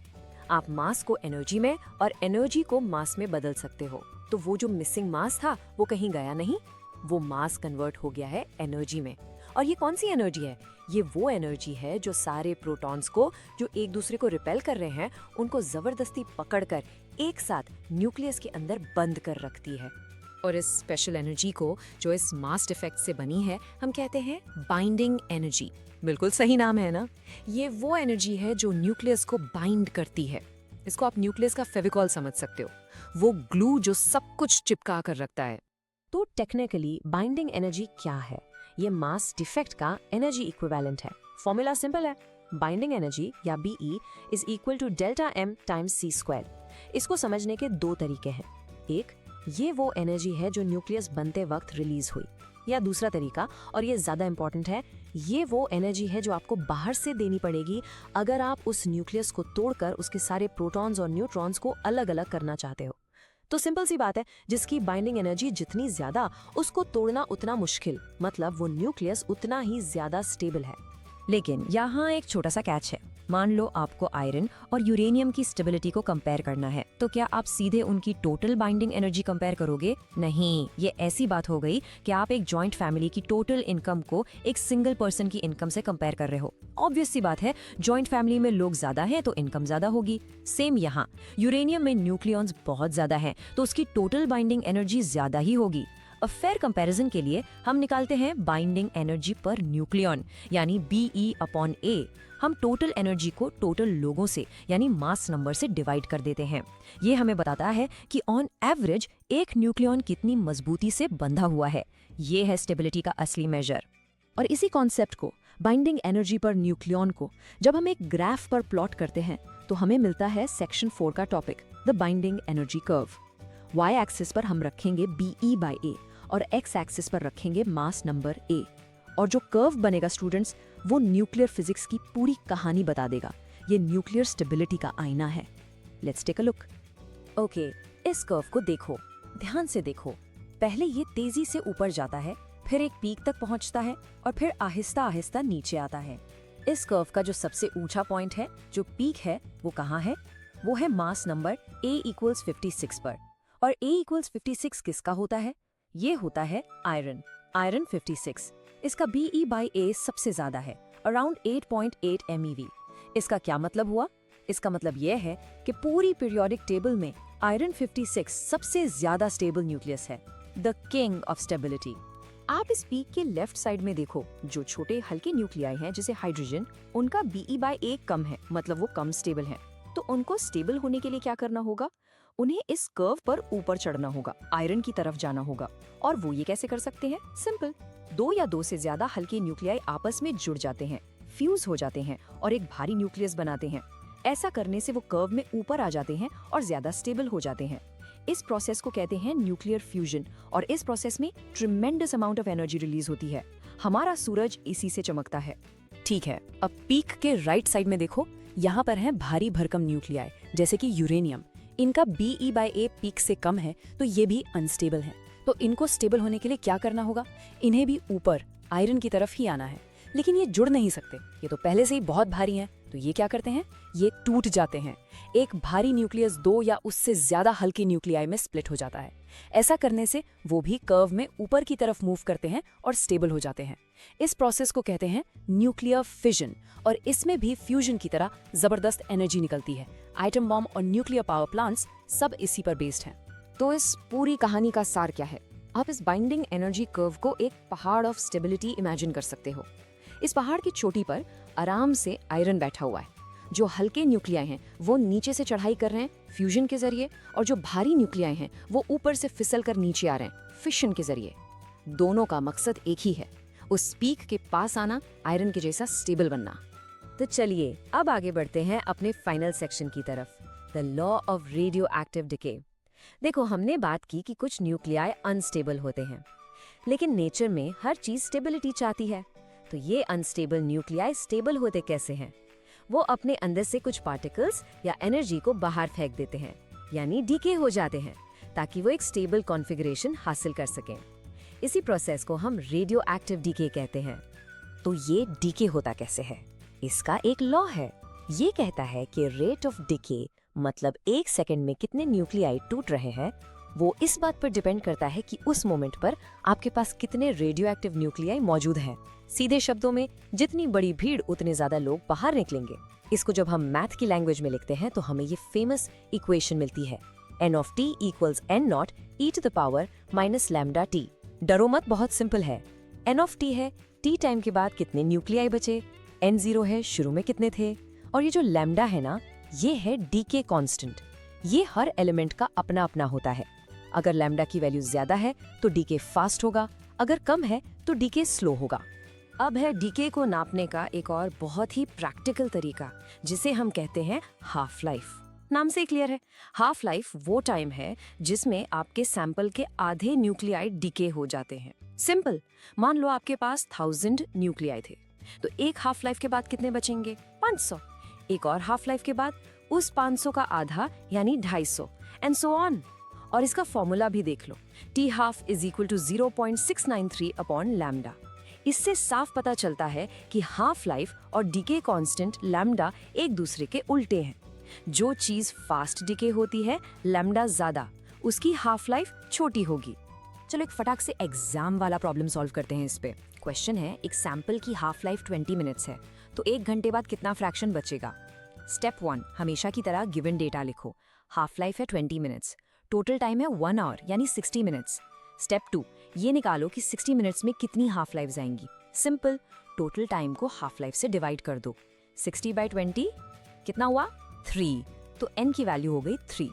आप मास को एनर्जी में और एनर्जी को मास में बदल सकते हो। तो वो जो मिसिंग मास था वो कहीं गया नहीं, वो मास कन्वर्ट हो गया है एनर्जी में। और ये कौन सी एनर्जी है? ये वो एनर्जी है जो सारे प्रोटॉन्स को, जो एक दूसरे को रिपेल कर रहे हैं, उनको जबरदस्ती पकड़कर एक साथ न्यूक्लियस के अंदर बंद कर रखती है। और इस स्पेशल एनर्जी को, जो इस मास डिफेक्ट से बनी है, हम कहते हैं बाइंडिंग एनर्जी। बिल्कुल सही नाम है ना? ये वो एनर्जी है जो न्यूक्लियस को बाइंड करती है। इसको आप न्यूक्लियस का फेविकॉल समझ सकते हो, वो ग्लू जो सब कुछ चिपका कर रखता है। तो टेक्निकली बाइंडिंग एनर्जी क्या है? ये मास डिफेक्ट का एनर्जी इक्विवेलेंट है। फॉर्मूला सिंपल है, बाइंडिंग एनर्जी या BE is equal to delta M times C²। इसको समझने के दो तरीके हैं। एक, ये वो एनर्जी है जो न्यूक्लियस बनते वक्त रिलीज हुई, या दूसरा तरीका, और ये ज्यादा इंपॉर्टेंट है, ये वो एनर्जी है जो आपको बाहर से देनी पड़ेगी अगर आप उस न्यूक्लियस को तोड़कर उसके सारे प्रोटॉन्स और न्यूट्रॉन्स को अलग अलग करना चाहते हो। तो सिंपल सी बात है, जिसकी बाइंडिंग एनर्जी जितनी ज्यादा, उसको तोड़ना उतना मुश्किल, मतलब वो न्यूक्लियस उतना ही ज्यादा स्टेबल है। लेकिन यहाँ एक छोटा सा कैच है। मान लो आपको आयरन और यूरेनियम की स्टेबिलिटी को कंपेयर करना है, तो क्या आप सीधे उनकी टोटल बाइंडिंग एनर्जी कंपेयर करोगे? नहीं, ये ऐसी बात हो गई कि आप एक जॉइंट फैमिली की टोटल इनकम को एक सिंगल पर्सन की इनकम से कंपेयर कर रहे हो। ऑब्वियस सी बात है, जॉइंट फैमिली में लोग ज्यादा हैं तो इनकम ज्यादा होगी। सेम यहाँ, यूरेनियम में न्यूक्लियॉन्स बहुत ज्यादा हैं तो उसकी टोटल बाइंडिंग एनर्जी ज्यादा ही होगी। अ फेयर कंपैरिजन के लिए हम निकालते हैं बाइंडिंग एनर्जी पर न्यूक्लियॉन, यानी BE/A। हम टोटल एनर्जी को टोटल लोगों से, यानी मास नंबर से डिवाइड कर देते हैं। ये हमें बताता है कि ऑन एवरेज एक न्यूक्लियॉन कितनी मजबूती से बंधा हुआ है। ये है स्टेबिलिटी का असली मेजर। और इसी कॉन्सेप्ट को, बाइंडिंग एनर्जी पर न्यूक्लियॉन को, जब हम एक ग्राफ पर प्लॉट करते हैं तो हमें मिलता है सेक्शन 4 का topic, the binding energy curve. Y axis पर हम रखेंगे BE/A और एक्स एक्सिस पर रखेंगे मास नंबर A। और जो कर्व बनेगा स्टूडेंट्स, वो न्यूक्लियर फिजिक्स की पूरी कहानी बता देगा। ये न्यूक्लियर स्टेबिलिटी का आईना है। Let's take a look. Okay, इस कर्व को देखो, ध्यान से देखो। पहले ये तेजी से ऊपर जाता है, फिर एक पीक तक पहुंचता है और फिर आहिस्ता आहिस्ता नीचे आता है। इस कर्व का जो सबसे ऊंचा पॉइंट है, जो पीक है, वो कहाँ है? वो है मास नंबर A=56 पर। और A=56 किसका होता है? ये होता है आयरन 56। इसका Be/A सबसे ज्यादा है, अराउंड 8.8 MeV। इसका क्या मतलब हुआ? इसका मतलब यह है कि पूरी पीरियोडिक टेबल में आयरन 56 सबसे ज्यादा स्टेबल न्यूक्लियस है, द किंग ऑफ स्टेबिलिटी। आप इस पीक के लेफ्ट साइड में देखो, जो छोटे हल्के न्यूक्लियाई हैं जैसे हाइड्रोजन, उनका Be/A कम है, मतलब वो कम स्टेबल है। तो उनको स्टेबल होने के लिए क्या करना होगा? उन्हें इस कर्व पर ऊपर चढ़ना होगा, आयरन की तरफ जाना होगा। और वो ये कैसे कर सकते हैं? सिंपल, 2 या 2 से ज्यादा हल्के न्यूक्लियाई आपस में जुड़ जाते हैं, फ्यूज हो जाते हैं और एक भारी न्यूक्लियस बनाते हैं। ऐसा करने से वो कर्व में ऊपर आ जाते हैं और ज्यादा स्टेबल हो जाते हैं। इस प्रोसेस को कहते हैं न्यूक्लियर फ्यूजन, और इस प्रोसेस में tremendous amount of energy release होती है। हमारा सूरज इसी से चमकता है। ठीक है, अब पीक के राइट साइड में देखो, यहाँ पर है भारी भरकम न्यूक्लियाई जैसे कि यूरेनियम। इनका Be/A पीक से कम है, तो ये भी अनस्टेबल है। तो इनको स्टेबल होने के लिए क्या करना होगा? इन्हें भी ऊपर आयरन की तरफ ही आना है। लेकिन ये जुड़ नहीं सकते, ये तो पहले से ही बहुत भारी हैं। तो ये क्या करते हैं? ये टूट जाते हैं। एक भारी न्यूक्लियस 2 या उससे ज्यादा हल्के न्यूक्लियाई में स्प्लिट हो जाता है। ऐसा करने से वो भी कर्व में ऊपर की तरफ मूव करते हैं और स्टेबल हो जाते हैं। इस प्रोसेस को कहते हैं न्यूक्लियर फिजन, और इसमें भी फ्यूजन की तरह जबरदस्त एनर्जी निकलती है। एटम बॉम्ब और न्यूक्लियर पावर प्लांट्स सब इसी पर बेस्ड हैं। तो इस पूरी कहानी का सार क्या है? आप इस बाइंडिंग एनर्जी कर्व को एक पहाड़ ऑफ स्टेबिलिटी इमेजिन कर सकते हो। इस पहाड़ की चोटी पर आराम से आयरन बैठा हुआ है। जो हल्के न्यूक्लियाई हैं वो नीचे से चढ़ाई कर रहे हैं फ्यूजन के जरिए, और जो भारी न्यूक्लियाई हैं वो ऊपर से फिसल कर नीचे आ रहे हैं फिशन के जरिए। दोनों का मकसद एक ही है, उस पीक के पास आना, आयरन के जैसा स्टेबल बनना। तो चलिए अब आगे बढ़ते हैं अपने फाइनल सेक्शन की तरफ, the law of radio active decay. देखो, हमने बात की कि कुछ न्यूक्लियाई अनस्टेबल होते हैं, लेकिन नेचर में हर चीज स्टेबिलिटी चाहती है। तो ये अनस्टेबल न्यूक्लियाई स्टेबल होते कैसे हैं? वो अपने अंदर से कुछ पार्टिकल्स या एनर्जी को बाहर फेंक देते हैं, यानी डीके हो जाते हैं, ताकि वो एक स्टेबल कॉन्फ़िगरेशन हासिल कर सकें। इसी प्रोसेस को हम रेडियो एक्टिव डीके कहते हैं। तो ये डीके होता कैसे है? इसका एक लॉ है। ये कहता है कि रेट ऑफ डीके, मतलब 1 सेकंड में कितने न्यूक्लियाई टूट रहे हैं, वो इस बात पर डिपेंड करता है कि उस मोमेंट पर आपके पास कितने रेडियो एक्टिव न्यूक्लियाई मौजूद हैं। सीधे शब्दों में, जितनी बड़ी भीड़ उतने ज्यादा लोग बाहर निकलेंगे। इसको जब हम मैथ की लैंग्वेज में लिखते हैं तो हमें ये फेमस इक्वेशन मिलती है, n(t = n0 e⁻⁻ λt। डरो मत, बहुत सिंपल है। n(t) है t टाइम के बाद कितने न्यूक्लियाई बचे, n0 है शुरू में कितने थे, और ये जो लैम्डा है ना, ये है डीके कांस्टेंट। ये हर एलिमेंट का अपना अपना होता है। अगर लैम्डा की वैल्यू ज्यादा है तो डीके फास्ट होगा, अगर कम है तो डीके स्लो होगा। अब है डीके को नापने का एक और बहुत ही प्रैक्टिकल तरीका, जिसे हम कहते हैं हाफ लाइफ। नाम से क्लियर है, हाफ लाइफ वो टाइम है जिसमें आपके सैंपल के आधे न्यूक्लियाई डीके हो जाते हैं। सिंपल, मान लो आपके पास 1000 न्यूक्लियाई थे, तो एक हाफ लाइफ के बाद कितने बचेंगे? 500। एक और हाफ लाइफ के बाद उस 500 का आधा यानी 250, एंड सो ऑन। और इसका फॉर्मूला भी देख लो, T12 = 0.693/λ। इससे साफ पता चलता है कि हाफ लाइफ और डीके कांस्टेंट लैम्डा एक दूसरे के उल्टे हैं। जो चीज फास्ट डीके होती है, लैम्डा ज्यादा, उसकी हाफ लाइफ छोटी होगी। चलो एक फटाक से एग्जाम वाला प्रॉब्लम सॉल्व करते हैं इस पे। क्वेश्चन है, एक सैंपल की हाफ लाइफ 20 मिनट्स है, तो 1 घंटे बाद कितना फ्रैक्शन बचेगा? स्टेप 1, हमेशा की तरह गिवन डेटा लिखो। हाफ लाइफ है 20 मिनट्स, टोटल टाइम है 1 आवर यानी 60 मिनट्स। स्टेप 2, ये निकालो कि 60 मिनट्स में कितनी हाफ लाइफ आएंगी। सिंपल, टोटल टाइम को हाफ लाइफ से डिवाइड कर दो। 60/20 कितना हुआ? 3। तो n की वैल्यू हो गई 3।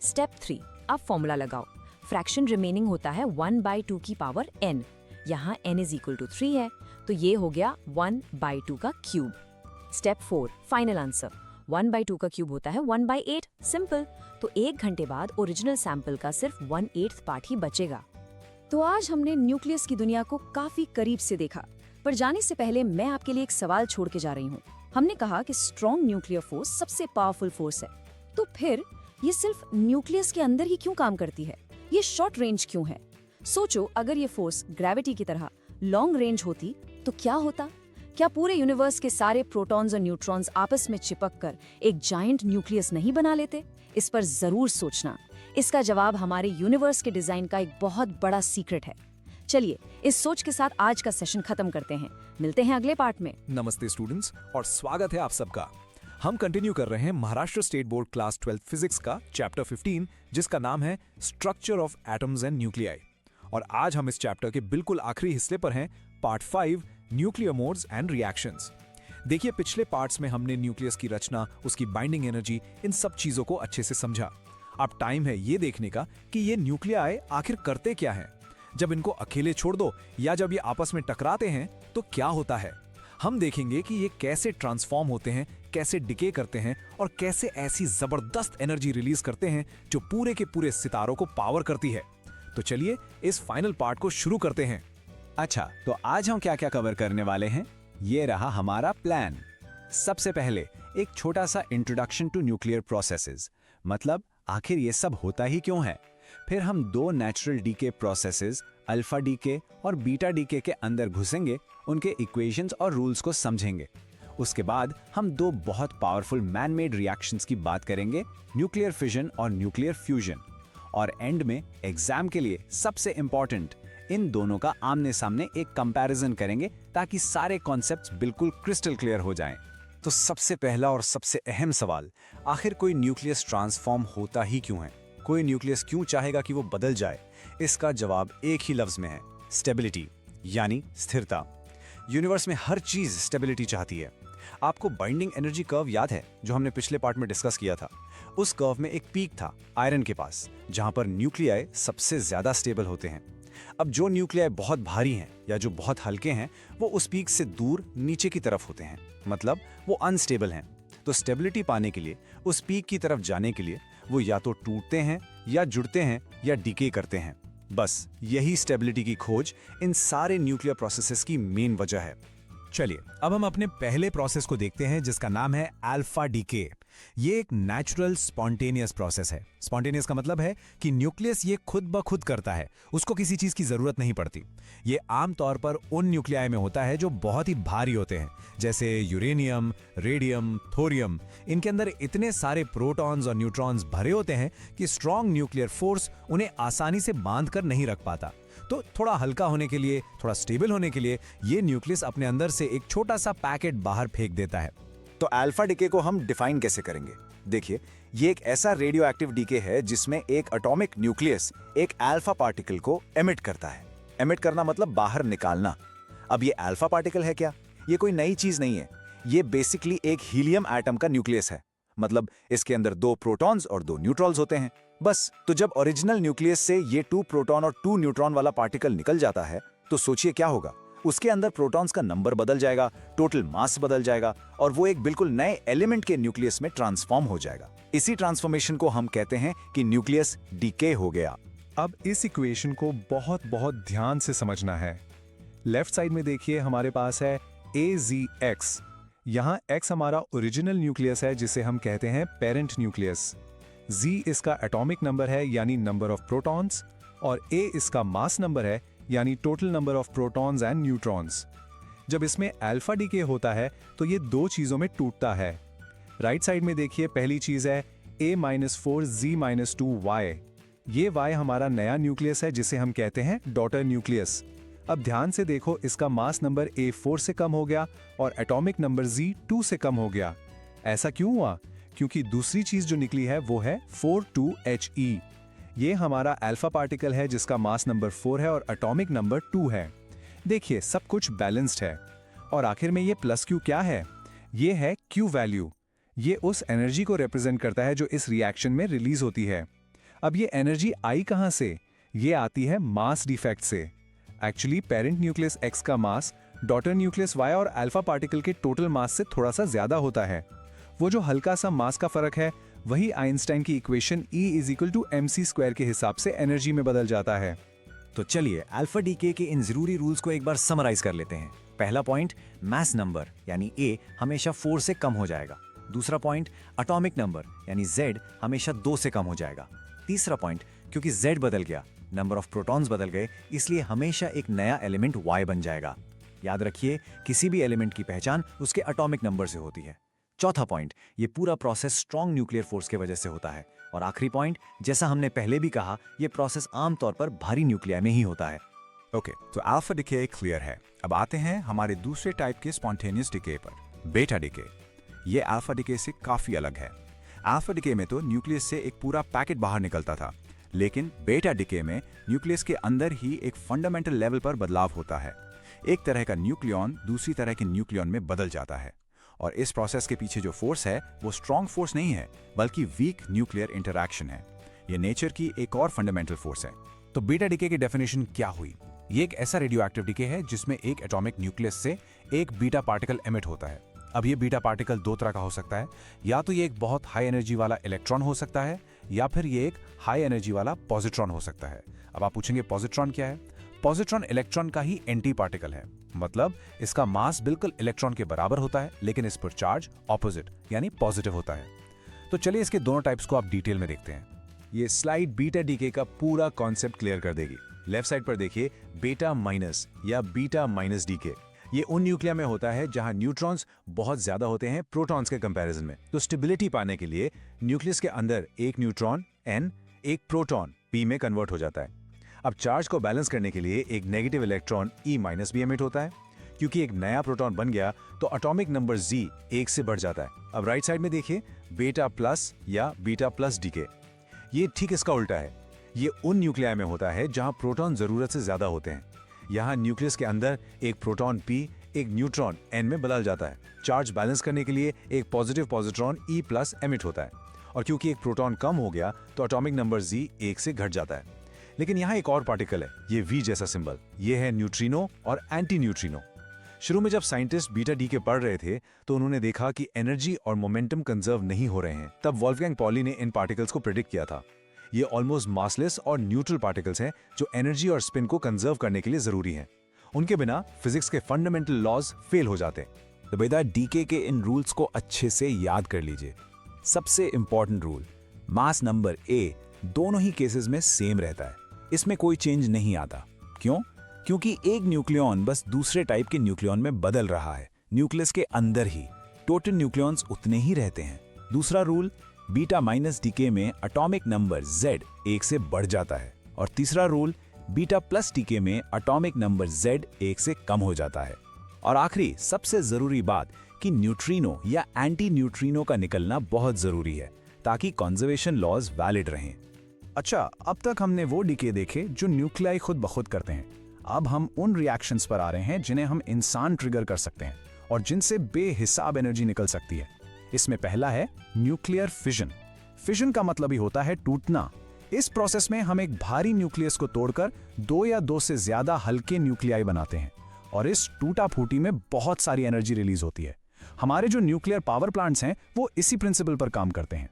स्टेप 3, अब फॉर्मूला लगाओ। फ्रैक्शन रिमेनिंग होता है 1/2 की पावर n। यहाँ n = 3 है, तो ये हो गया 1/2 का क्यूब। Step 4, final answer. 1/2 का क्यूब होता है 1/8। सिंपल, तो 1 घंटे बाद ओरिजिनल सैंपल का सिर्फ 1/8 पार्ट ही बचेगा। तो आज हमने न्यूक्लियस की दुनिया को काफी करीब से देखा, पर जाने से पहले मैं आपके लिए एक सवाल छोड़ के जा रही हूँ। हमने कहा कि स्ट्रॉन्ग न्यूक्लियर फोर्स सबसे पावरफुल फोर्स है, तो फिर ये सिर्फ न्यूक्लियस के अंदर ही क्यों काम करती है? ये शॉर्ट रेंज क्यों है? सोचो, अगर ये फोर्स ग्रेविटी की तरह लॉन्ग रेंज होती तो क्या होता? क्या पूरे यूनिवर्स के सारे प्रोटॉन्स और न्यूट्रॉन्स आपस में चिपक कर एक जायंट न्यूक्लियस नहीं बना लेते? इस पर जरूर सोचना। इसका जवाब हमारे यूनिवर्स के डिजाइन का एक बहुत बड़ा सीक्रेट है। चलिए इस सोच के साथ आज का सेशन खत्म करते हैं। मिलते हैं अगले पार्ट में। नमस्ते स्टूडेंट्स और स्वागत है आप सबका। हम कंटिन्यू कर रहे हैं Maharashtra state board class 12 physics का चैप्टर 15, जिसका नाम है structure of atoms and nuclei. और आज हम इस चैप्टर के बिल्कुल आखिरी हिस्से पर हैं, part 5, nuclear modes and reactions. देखिए, पिछले पार्ट्स में हमने न्यूक्लियस की रचना, उसकी बाइंडिंग एनर्जी, इन सब चीजों को अच्छे से समझा। अब टाइम है ये देखने का कि ये न्यूक्लियाई आखिर करते क्या हैं। जब इनको अकेले छोड़ दो या जब ये आपस में टकराते हैं तो क्या होता है। हम देखेंगे कि ये कैसे ट्रांसफॉर्म होते हैं, कैसे डिके करते हैं और कैसे ऐसी जबरदस्त एनर्जी रिलीज करते हैं जो पूरे के पूरे सितारों को पावर करती है। तो चलिए इस फाइनल पार्ट को शुरू करते हैं। अच्छा, तो आज हम क्या क्या कवर करने वाले हैं, ये रहा हमारा प्लान। सबसे पहले एक छोटा सा इंट्रोडक्शन टू न्यूक्लियर प्रोसेसेस, मतलब आखिर ये सब होता ही क्यों है। फिर हम दो natural decay processes, alpha decay और बीटा डीके के अंदर घुसेंगे, उनके इक्वेशंस और रूल्स को समझेंगे। उसके बाद हम दो बहुत पावरफुल मैन मेड रिएक्शंस की बात करेंगे, न्यूक्लियर फिजन और न्यूक्लियर फ्यूजन। और एंड में एग्जाम के लिए सबसे इंपॉर्टेंट, इन दोनों का आमने सामने एक कंपैरिजन करेंगे ताकि सारे कॉन्सेप्ट्स बिल्कुल क्रिस्टल क्लियर हो जाएं। तो सबसे पहला और सबसे अहम सवाल, आखिर कोई न्यूक्लियस ट्रांसफॉर्म होता ही क्यों है? कोई न्यूक्लियस क्यों चाहेगा कि वो बदल जाए? इसका जवाब एक ही लफ्ज में है, स्टेबिलिटी, यानी स्थिरता। यूनिवर्स में हर चीज स्टेबिलिटी चाहती है। आपको बाइंडिंग एनर्जी कर्व याद है जो हमने पिछले पार्ट में डिस्कस किया था? उस कर्व में एक पीक था आयरन के पास, जहां पर न्यूक्लियाई सबसे ज्यादा स्टेबल होते हैं। अब जो न्यूक्लियाई बहुत भारी हैं या जो बहुत हल्के हैं, वो उस पीक से दूर नीचे की तरफ होते हैं, मतलब वो अनस्टेबल हैं। तो स्टेबिलिटी पाने के लिए, उस पीक की तरफ जाने के लिए, वो या तो टूटते हैं या जुड़ते हैं या डिके करते हैं। बस यही स्टेबिलिटी की खोज इन सारे न्यूक्लियर प्रोसेसेस की मेन वजह है। चलिए अब हम अपने पहले प्रोसेस को देखते हैं, जिसका नाम है अल्फा डीके। ये एक नेचुरल स्पॉन्टेनियस प्रोसेस है। स्पॉन्टेनियस का मतलब है कि न्यूक्लियस ये खुद ब खुद करता है, उसको किसी चीज की जरूरत नहीं पड़ती। ये आमतौर पर उन न्यूक्लियाई में होता है जो बहुत ही भारी होते हैं, जैसे यूरेनियम, रेडियम, थोरियम। इनके अंदर इतने सारे प्रोटॉन्स और न्यूट्रॉन्स भरे होते हैं कि स्ट्रॉन्ग न्यूक्लियर फोर्स उन्हें आसानी से बांध कर नहीं रख पाता। तो थोड़ा हल्का होने के लिए, थोड़ा स्टेबल होने के लिए ये न्यूक्लियस अपने अंदर से एक छोटा सा पैकेट बाहर फेंक देता है। तो अल्फा डीके को हम डिफाइन कैसे करेंगे? देखिए, ये एक ऐसा रेडियो एक्टिव डीके है जिसमें एक एटॉमिक न्यूक्लियस एक अल्फा पार्टिकल को एमिट करता है। एमिट करना मतलब बाहर निकालना। अब ये अल्फा पार्टिकल है क्या? ये कोई नई चीज नहीं है। ये बेसिकली एक हीलियम एटम का न्यूक्लियस है, मतलब इसके अंदर 2 प्रोटॉन्स और 2 न्यूट्रॉन्स होते हैं, बस। तो जब ओरिजिनल न्यूक्लियस से ये 2 प्रोटॉन और 2 न्यूट्रॉन वाला पार्टिकल निकल जाता है, तो सोचिए क्या होगा। उसके अंदर प्रोटॉन्स का नंबर बदल जाएगा, टोटल मास बदल जाएगा और वो एक बिल्कुल नए एलिमेंट के न्यूक्लियस में ट्रांसफॉर्म हो जाएगा। इसी ट्रांसफॉर्मेशन को हम कहते हैं कि न्यूक्लियस डीके हो गया। अब इस इक्वेशन को बहुत बहुत ध्यान से समझना है। लेफ्ट साइड में देखिए, हमारे पास है AZX। यहाँ X हमारा ओरिजिनल न्यूक्लियस है जिसे हम कहते हैं पेरेंट न्यूक्लियस। Z इसका एटॉमिक नंबर है, यानी नंबर ऑफ प्रोटॉन्स, और A इसका मास नंबर है, यानी total number of protons and neutrons. जब इसमें अल्फा डीके होता है तो ये 2 चीजों में टूटता है। राइट साइड में देखिए, पहली चीज है A-4Z-2Y। ये Y हमारा नया न्यूक्लियस है जिसे हम कहते हैं डॉटर न्यूक्लियस। अब ध्यान से देखो, इसका मास नंबर A4 से कम हो गया और एटॉमिक नंबर Z2 से कम हो गया। ऐसा क्यों हुआ? क्योंकि दूसरी चीज जो निकली है वो है 42He। ये हमारा अल्फा पार्टिकल है जिसका मास नंबर 4 है और एटॉमिक नंबर 2 है। देखिए, सब कुछ बैलेंस्ड है। और आखिर में ये प्लस क्यू क्या है? ये है क्यू वैल्यू। ये उस एनर्जी को रिप्रेजेंट करता है जो इस रिएक्शन में रिलीज होती है। अब ये एनर्जी आई कहां से? ये आती है मास डिफेक्ट से। एक्चुअली पेरेंट न्यूक्लियस X का मास डॉटर न्यूक्लियस Y और अल्फा पार्टिकल के टोटल मास से थोड़ा सा ज्यादा होता है। वो जो हल्का सा मास का फर्क है, वही आइंस्टाइन की इक्वेशन E=mc² के हिसाब से एनर्जी में बदल जाता है। तो चलिए अल्फा डीके के इन जरूरी रूल्स को एक बार समराइज कर लेते हैं। पहला पॉइंट, मास नंबर यानी A हमेशा 4 से कम हो जाएगा। दूसरा पॉइंट, एटॉमिक नंबर यानी Z हमेशा 2 से कम हो जाएगा। तीसरा पॉइंट, क्योंकि Z बदल गया, नंबर ऑफ प्रोटॉन्स बदल गए, इसलिए हमेशा एक नया एलिमेंट Y बन जाएगा। याद रखिए, किसी भी एलिमेंट की पहचान उसके एटॉमिक नंबर से होती है। चौथा पॉइंट, ये पूरा प्रोसेस स्ट्रॉन्ग न्यूक्लियर फोर्स की वजह से होता है। और आखिरी पॉइंट, जैसा हमने पहले भी कहा, ये प्रोसेस आमतौर पर भारी न्यूक्लिया में ही होता है। ओके, तो अल्फा डिके क्लियर है। अब आते हैं हमारे दूसरे टाइप के स्पॉन्टेनियस डिके पर, बेटा डिके। ये अल्फा डिके से काफी अलग है। अल्फा डिके में तो न्यूक्लियस से एक पूरा पैकेट बाहर निकलता था, लेकिन बेटा डिके में न्यूक्लियस के अंदर ही एक फंडामेंटल लेवल पर बदलाव होता है। एक तरह का न्यूक्लियॉन दूसरी तरह के न्यूक्लियॉन में बदल जाता है। और इस प्रोसेस के पीछे जो फोर्स है वो स्ट्रॉन्ग फोर्स नहीं है, बल्कि वीक न्यूक्लियर इंटरैक्शन है। ये नेचर की एक और फंडामेंटल फोर्स है। तो बीटा डिके की डेफिनेशन क्या हुई? ये एक ऐसा रेडियो एक्टिव डिके है जिसमें एक एटॉमिक न्यूक्लियस से एक बीटा पार्टिकल एमिट होता है। अब ये बीटा पार्टिकल दो तरह का हो सकता है, या तो ये एक बहुत हाई एनर्जी वाला इलेक्ट्रॉन हो सकता है, या फिर ये एक हाई एनर्जी वाला पॉजिट्रॉन हो सकता है। अब आप पूछेंगे पॉजिट्रॉन क्या है? पॉजिट्रॉन इलेक्ट्रॉन का ही एंटी पार्टिकल है, मतलब इसका मास बिल्कुल इलेक्ट्रॉन के बराबर होता है, लेकिन इस पर चार्ज ऑपोजिट यानी पॉजिटिव होता है। तो चलिए इसके दोनों टाइप्स को आप डिटेल में देखते हैं। ये स्लाइड बीटा डीके का पूरा कॉन्सेप्ट क्लियर कर देगी। लेफ्ट साइड पर देखिए बीटा माइनस या बीटा माइनस डीके। ये उन न्यूक्लिया में होता है जहां न्यूट्रॉन्स बहुत ज्यादा होते हैं प्रोटॉन्स के कंपैरिजन में। तो स्टेबिलिटी पाने के लिए न्यूक्लियस के अंदर एक न्यूट्रॉन N, एक प्रोटॉन P में कन्वर्ट हो जाता है। अब चार्ज को बैलेंस करने के लिए एक नेगेटिव इलेक्ट्रॉन E- भी एमिट होता है। क्योंकि एक नया प्रोटॉन बन गया तो एटॉमिक नंबर Z 1 से बढ़ जाता है। अब राइट साइड में देखिए बीटा प्लस या बीटा प्लस डीके। ये ठीक इसका उल्टा है। ये उन न्यूक्लिया में होता है जहां प्रोटॉन जरूरत से ज्यादा होते हैं। यहाँ न्यूक्लियस के अंदर एक प्रोटॉन P एक न्यूट्रॉन N में बदल जाता है। चार्ज बैलेंस करने के लिए एक पॉजिटिव पॉजिट्रॉन E+ एमिट होता है। और क्योंकि एक प्रोटॉन कम हो गया तो एटॉमिक नंबर Z 1 से घट जाता है। लेकिन यहाँ एक और पार्टिकल है, ये V जैसा सिंबल। ये है न्यूट्रिनो और एंटी न्यूट्रिनो। शुरू में जब साइंटिस्ट बीटा डीके पढ़ रहे थे तो उन्होंने देखा कि एनर्जी और मोमेंटम कंजर्व नहीं हो रहे हैं। तब वोल्फगैंग पॉली ने इन पार्टिकल्स को प्रेडिक्ट किया था। ये ऑलमोस्ट मासलेस और न्यूट्रल पार्टिकल्स हैं जो एनर्जी और स्पिन को कंजर्व करने के लिए जरूरी हैं। उनके बिना फिजिक्स के फंडामेंटल लॉज फेल हो जाते। तो बेटा डीके के इन रूल्स को अच्छे से याद कर लीजिए। सबसे important rule, mass number A दोनों ही केसेस में सेम रहता है, इसमें कोई चेंज नहीं आता। क्यों? क्योंकि एक न्यूक्लियॉन बस दूसरे टाइप के न्यूक्लियॉन में बदल रहा है, न्यूक्लियस के अंदर ही। टोटल न्यूक्लियॉन्स उतने ही रहते हैं। दूसरा रूल, बीटा माइनस डीके में एटॉमिक नंबर Z 1 से बढ़ जाता है। और तीसरा रूल, बीटा प्लस डीके में एटॉमिक नंबर Z 1 से कम हो जाता है। और आखिरी सबसे जरूरी बात कि न्यूट्रिनो या एंटी न्यूट्रिनो का निकलना बहुत जरूरी है ताकि कंजर्वेशन लॉज वैलिड रहें। अच्छा, अब तक हमने वो डीके देखे जो न्यूक्लियाई खुद ब खुद करते हैं। अब हम उन रिएक्शंस पर आ रहे हैं जिन्हें हम इंसान ट्रिगर कर सकते हैं और जिनसे बेहिसाब एनर्जी निकल सकती है। इसमें पहला है न्यूक्लियर फिजन। फिजन का मतलब ही होता है टूटना। इस प्रोसेस में हम एक भारी न्यूक्लियस को तोड़कर 2 या 2 से ज्यादा हल्के न्यूक्लियाई बनाते हैं और इस टूटा फूटी में बहुत सारी एनर्जी रिलीज होती है। हमारे जो न्यूक्लियर पावर प्लांट्स हैं वो इसी प्रिंसिपल पर काम करते हैं।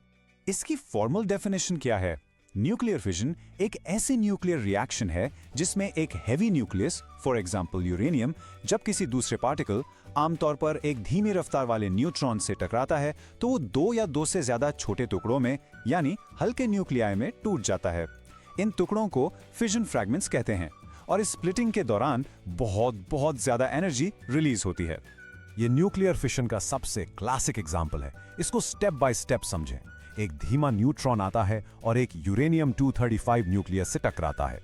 इसकी फॉर्मल डेफिनेशन क्या है? न्यूक्लियर फिजन एक ऐसी न्यूक्लियर रिएक्शन है जिसमें एक heavy nucleus, for example uranium, जब किसी दूसरे पार्टिकल, आमतौर पर एक धीमी रफ्तार वाले न्यूट्रॉन से टकराता है तो वो 2 या 2 से ज्यादा छोटे टुकड़ों में यानी हल्के न्यूक्लियाई में टूट जाता है। इन टुकड़ों को फिजन फ्रैगमेंट्स कहते हैं और इस स्प्लिटिंग के दौरान बहुत ज्यादा एनर्जी रिलीज होती है। ये न्यूक्लियर फिशन का सबसे क्लासिक एग्जाम्पल है। इसको स्टेप बाय स्टेप समझें। एक धीमा न्यूट्रॉन आता है और एक यूरेनियम 235 न्यूक्लियस से टकराता है।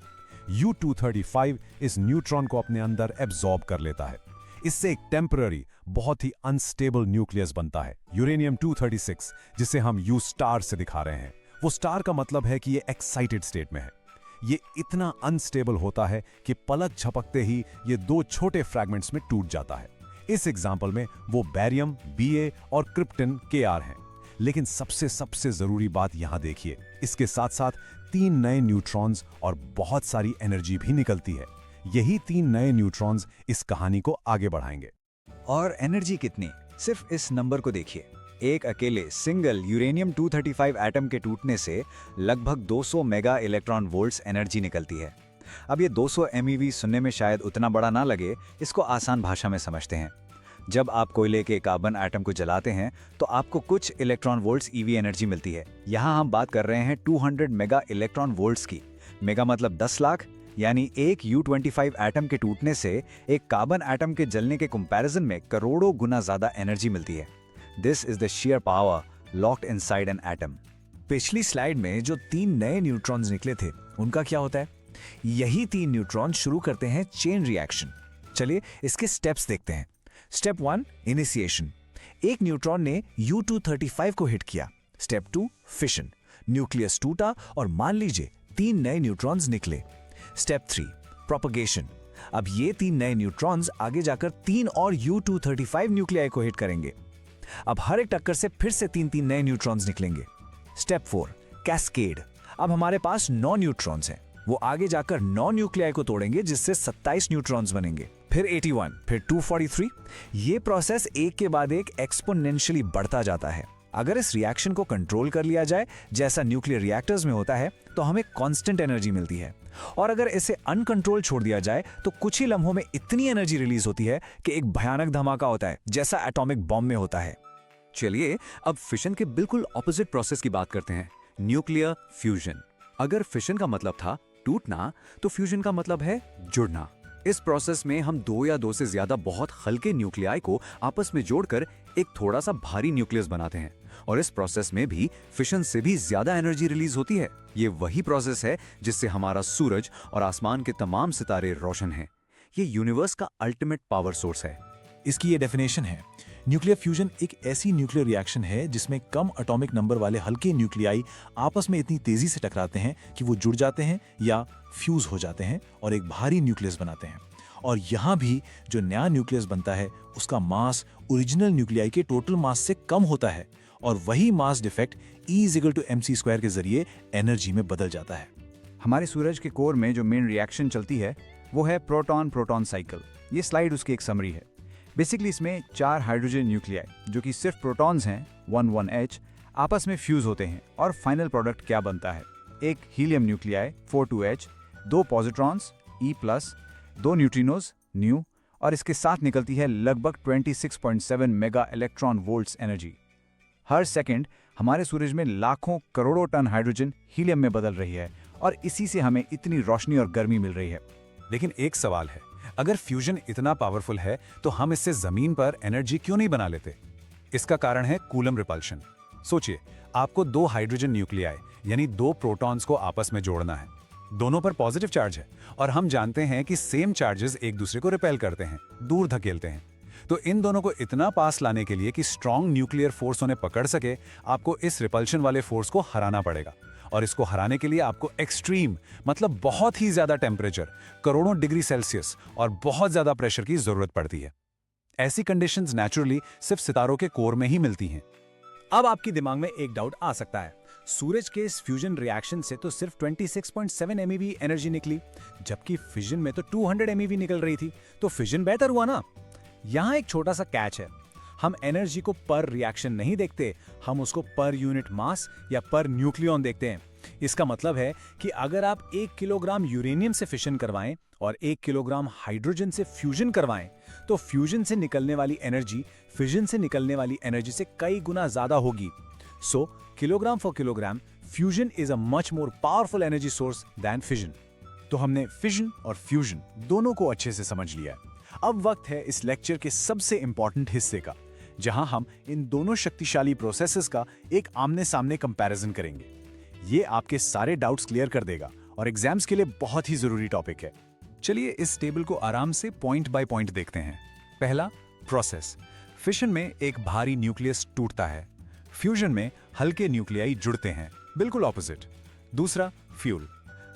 U-235 इस न्यूट्रॉन को अपने अंदर एब्जॉर्ब कर लेता है। इससे एक टेम्पररी, बहुत ही अनस्टेबल न्यूक्लियस बनता है, यूरेनियम 236, जिसे हम U स्टार से दिखा रहे हैं। वो स्टार का मतलब है कि ये एक्साइटेड स्टेट में है। ये इतना अनस्टेबल होता है कि पलक झपकते ही ये 2 छोटे फ्रैगमेंट्स में टूट जाता है। इस एग्जाम्पल में वो बैरियम Ba और क्रिप्टन Kr हैं। लेकिन सबसे जरूरी बात यहां देखिए, इसके साथ साथ 3 नए न्यूट्रॉन्स और बहुत सारी एनर्जी भी निकलती है। यही 3 नए न्यूट्रॉन्स इस कहानी को आगे बढ़ाएंगे। और एनर्जी कितनी? सिर्फ इस नंबर को देखिए। एक अकेले सिंगल यूरेनियम 235 एटम के टूटने से लगभग 200 मेगा इलेक्ट्रॉन वोल्ट्स एनर्जी निकलती है। अब ये 200 MeV सुनने में शायद उतना बड़ा ना लगे, इसको आसान भाषा में समझते हैं। जब आप कोयले के कार्बन एटम को जलाते हैं तो आपको कुछ इलेक्ट्रॉन वोल्ट्स ईवी एनर्जी मिलती है। यहाँ हम बात कर रहे हैं 200 मेगा इलेक्ट्रॉन वोल्ट्स की। मेगा मतलब 10 लाख, यानी एक U25 एटम के टूटने से एक कार्बन एटम के जलने के कंपैरिजन में करोड़ों गुना ज्यादा एनर्जी मिलती है। This is the share power locked inside an atom. पिछली स्लाइड में जो 3 नए न्यूट्रॉन्स निकले थे उनका क्या होता है? यही 3 न्यूट्रॉन शुरू करते हैं चेन रिएक्शन। चलिए इसके स्टेप्स देखते हैं। Step 1 initiation. एक न्यूट्रॉन ने U235 को हिट किया। Step 2 fission. न्यूक्लियस टूटा और मान लीजिए 3 नए न्यूट्रॉन्स निकले। Step 3 propagation. अब ये 3 नए न्यूट्रॉन्स आगे जाकर 3 और U235 न्यूक्लियाई को हिट करेंगे। अब हर एक टक्कर से फिर से 3 नए न्यूट्रॉन्स निकलेंगे। Step 4 cascade. अब हमारे पास 9 न्यूट्रॉन्स हैं, वो आगे जाकर 9 न्यूक्लियाई को तोड़ेंगे जिससे 27 न्यूट्रॉन्स बनेंगे। फिर 81, फिर 243। ये प्रोसेस एक के बाद एक एक्सपोनेंशियली बढ़ता जाता है। अगर इस रिएक्शन को कंट्रोल कर लिया जाए जैसा न्यूक्लियर रिएक्टर्स में होता है तो हमें कांस्टेंट एनर्जी मिलती है, और अगर इसे अनकंट्रोल छोड़ दिया जाए तो कुछ ही लम्हों में इतनी एनर्जी रिलीज होती है कि एक भयानक धमाका होता है जैसा एटॉमिक बॉम्ब में होता है। चलिए अब फिशन के बिल्कुल ऑपोजिट प्रोसेस की बात करते हैं, न्यूक्लियर फ्यूजन। अगर फिशन का मतलब था टूटना, तो फ्यूजन का मतलब है जुड़ना। इस प्रोसेस में हम 2 या 2 से ज्यादा बहुत हल्के न्यूक्लियाई को आपस में जोड़कर एक थोड़ा सा भारी न्यूक्लियस बनाते हैं, और इस प्रोसेस में भी फिशन से भी ज्यादा एनर्जी रिलीज होती है। ये वही प्रोसेस है जिससे हमारा सूरज और आसमान के तमाम सितारे रोशन हैं। ये यूनिवर्स का अल्टीमेट पावर सोर्स है। इसकी ये डेफिनेशन है, न्यूक्लियर फ्यूजन एक ऐसी न्यूक्लियर रिएक्शन है जिसमें कम एटॉमिक नंबर वाले हल्के न्यूक्लियाई आपस में इतनी तेजी से टकराते हैं कि वो जुड़ जाते हैं या फ्यूज हो जाते हैं और एक भारी न्यूक्लियस बनाते हैं। और यहाँ भी जो नया न्यूक्लियस बनता है उसका मास ओरिजिनल न्यूक्लियाई के टोटल मास से कम होता है, और वही मास डिफेक्ट E=mc² के जरिए एनर्जी में बदल जाता है। हमारे सूरज के कोर में जो मेन रिएक्शन चलती है वो है प्रोटॉन प्रोटॉन साइकिल। ये स्लाइड उसकी एक समरी है। बेसिकली इसमें 4 हाइड्रोजन न्यूक्लियाई जो कि सिर्फ प्रोटॉन्स हैं 1,1H आपस में फ्यूज होते हैं, और फाइनल प्रोडक्ट क्या बनता है? एक helium nuclei 4,2H, 2 positrons E+, 2 neutrinos new, और इसके साथ निकलती है लगभग 26.7 मेगा इलेक्ट्रॉन वोल्ट्स एनर्जी। हर सेकंड हमारे सूरज में लाखों करोड़ों टन हाइड्रोजन हीलियम में बदल रही है, और इसी से हमें इतनी रोशनी और गर्मी मिल रही है। लेकिन एक सवाल है, अगर फ्यूजन इतना पावरफुल है तो हम इससे जमीन पर एनर्जी क्यों नहीं बना लेते? इसका कारण है कूलम रिपल्शन। सोचिए, आपको 2 हाइड्रोजन न्यूक्लियाई यानी 2 प्रोटॉन्स को आपस में जोड़ना है। दोनों पर पॉजिटिव चार्ज है, और हम जानते हैं कि सेम चार्जेस एक दूसरे को रिपेल करते हैं, दूर धकेलते हैं। तो इन दोनों को इतना पास लाने के लिए कि स्ट्रॉन्ग न्यूक्लियर फोर्स उन्हें पकड़ सके, आपको इस रिपल्शन वाले फोर्स को हराना पड़ेगा। और इसको हराने के लिए आपको एक्सट्रीम मतलब बहुत ही ज्यादा टेम्परेचर, करोड़ों डिग्री सेल्सियस और बहुत ज्यादा प्रेशर की जरूरत पड़ती है। ऐसी कंडीशंस नेचुरली सिर्फ सितारों के कोर में ही मिलती हैं। अब आपके दिमाग में एक डाउट आ सकता है, सूरज के इस फ्यूजन रिएक्शन से तो सिर्फ 26.7 MeV एनर्जी निकली, जबकि फिजन में तो 200 MeV निकल रही थी, तो फिजन बेहतर हुआ ना? यहाँ एक छोटा सा कैच है, हम एनर्जी को पर रिएक्शन नहीं देखते, हम उसको पर यूनिट मास या पर न्यूक्लियॉन देखते हैं। इसका मतलब है कि अगर आप 1 किलोग्राम यूरेनियम से फिशन करवाएं और 1 किलोग्राम हाइड्रोजन से फ्यूजन करवाएं, तो फ्यूजन से निकलने वाली एनर्जी फिजन से निकलने वाली एनर्जी से कई गुना ज्यादा होगी। So kilogram for kilogram fusion is a much more powerful energy source than fission. तो हमने फिजन और फ्यूजन दोनों को अच्छे से समझ लिया है। अब वक्त है इस लेक्चर के सबसे इंपॉर्टेंट हिस्से का, जहां हम इन दोनों शक्तिशाली प्रोसेसेस का एक आमने सामने कंपैरिजन करेंगे। ये आपके सारे डाउट्स क्लियर कर देगा और एग्जाम्स के लिए बहुत ही जरूरी टॉपिक है। चलिए इस टेबल को आराम से पॉइंट बाय पॉइंट देखते हैं। पहला, प्रोसेस। फिशन में एक भारी न्यूक्लियस टूटता है, फ्यूजन में हल्के न्यूक्लियाई जुड़ते हैं, बिल्कुल ऑपोजिट। दूसरा, फ्यूल।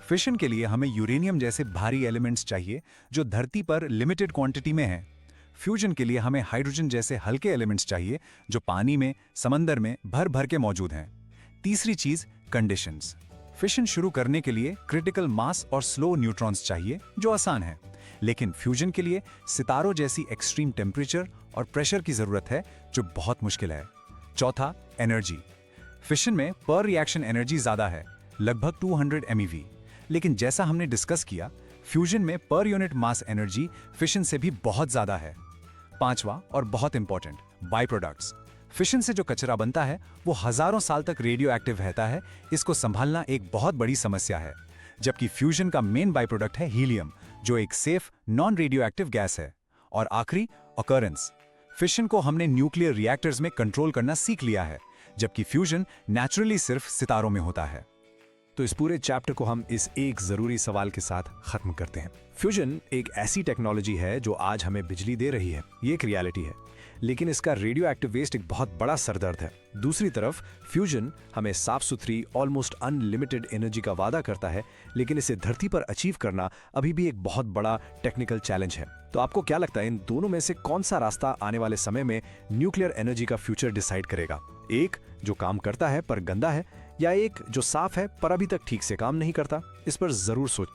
फिशन के लिए हमें यूरेनियम जैसे भारी एलिमेंट्स चाहिए जो धरती पर लिमिटेड क्वांटिटी में हैं। फ्यूजन के लिए हमें हाइड्रोजन जैसे हल्के एलिमेंट्स चाहिए जो पानी में, समंदर में भर भर के मौजूद हैं। तीसरी चीज, कंडीशंस। फिशन शुरू करने के लिए क्रिटिकल मास और स्लो न्यूट्रॉन्स चाहिए जो आसान है, लेकिन फ्यूजन के लिए सितारों जैसी एक्सट्रीम टेम्परेचर और प्रेशर की जरूरत है जो बहुत मुश्किल है। चौथा, एनर्जी। फिशन में पर रिएक्शन एनर्जी ज्यादा है, लगभग 200 MeV, लेकिन जैसा हमने डिस्कस किया, फ्यूजन में per unit mass energy fission से भी बहुत ज्यादा है। पांचवा और बहुत इंपॉर्टेंट, बाई प्रोडक्ट्स। फिशन से जो कचरा बनता है वो हजारों साल तक रेडियो एक्टिव रहता है, इसको संभालना एक बहुत बड़ी समस्या है। जबकि फ्यूजन का मेन बाई प्रोडक्ट है हीलियम, जो एक safe non radio active gas है। और आखिरी, ऑकरेंस। फिशन को हमने न्यूक्लियर रिएक्टर्स में कंट्रोल करना सीख लिया है, जबकि फ्यूजन नेचुरली सिर्फ सितारों में होता है। तो इस पूरे चैप्टर को हम इस एक जरूरी सवाल के साथ खत्म करते हैं। फ्यूजन एक ऐसी टेक्नोलॉजी है जो आज हमें बिजली दे रही है, ये एक रियलिटी है, लेकिन इसका रेडियो एक्टिव वेस्ट एक बहुत बड़ा सरदर्द है। दूसरी तरफ फ्यूजन हमें साफ सुथरी ऑलमोस्ट अनलिमिटेड एनर्जी का वादा करता है, लेकिन इसे धरती पर अचीव करना अभी भी एक बहुत बड़ा टेक्निकल चैलेंज है। तो आपको क्या लगता है, इन दोनों में से कौन सा रास्ता आने वाले समय में न्यूक्लियर एनर्जी का फ्यूचर डिसाइड करेगा? एक जो काम करता है पर गंदा है, या एक जो साफ है पर अभी तक ठीक से काम नहीं करता? इस पर जरूर सोच।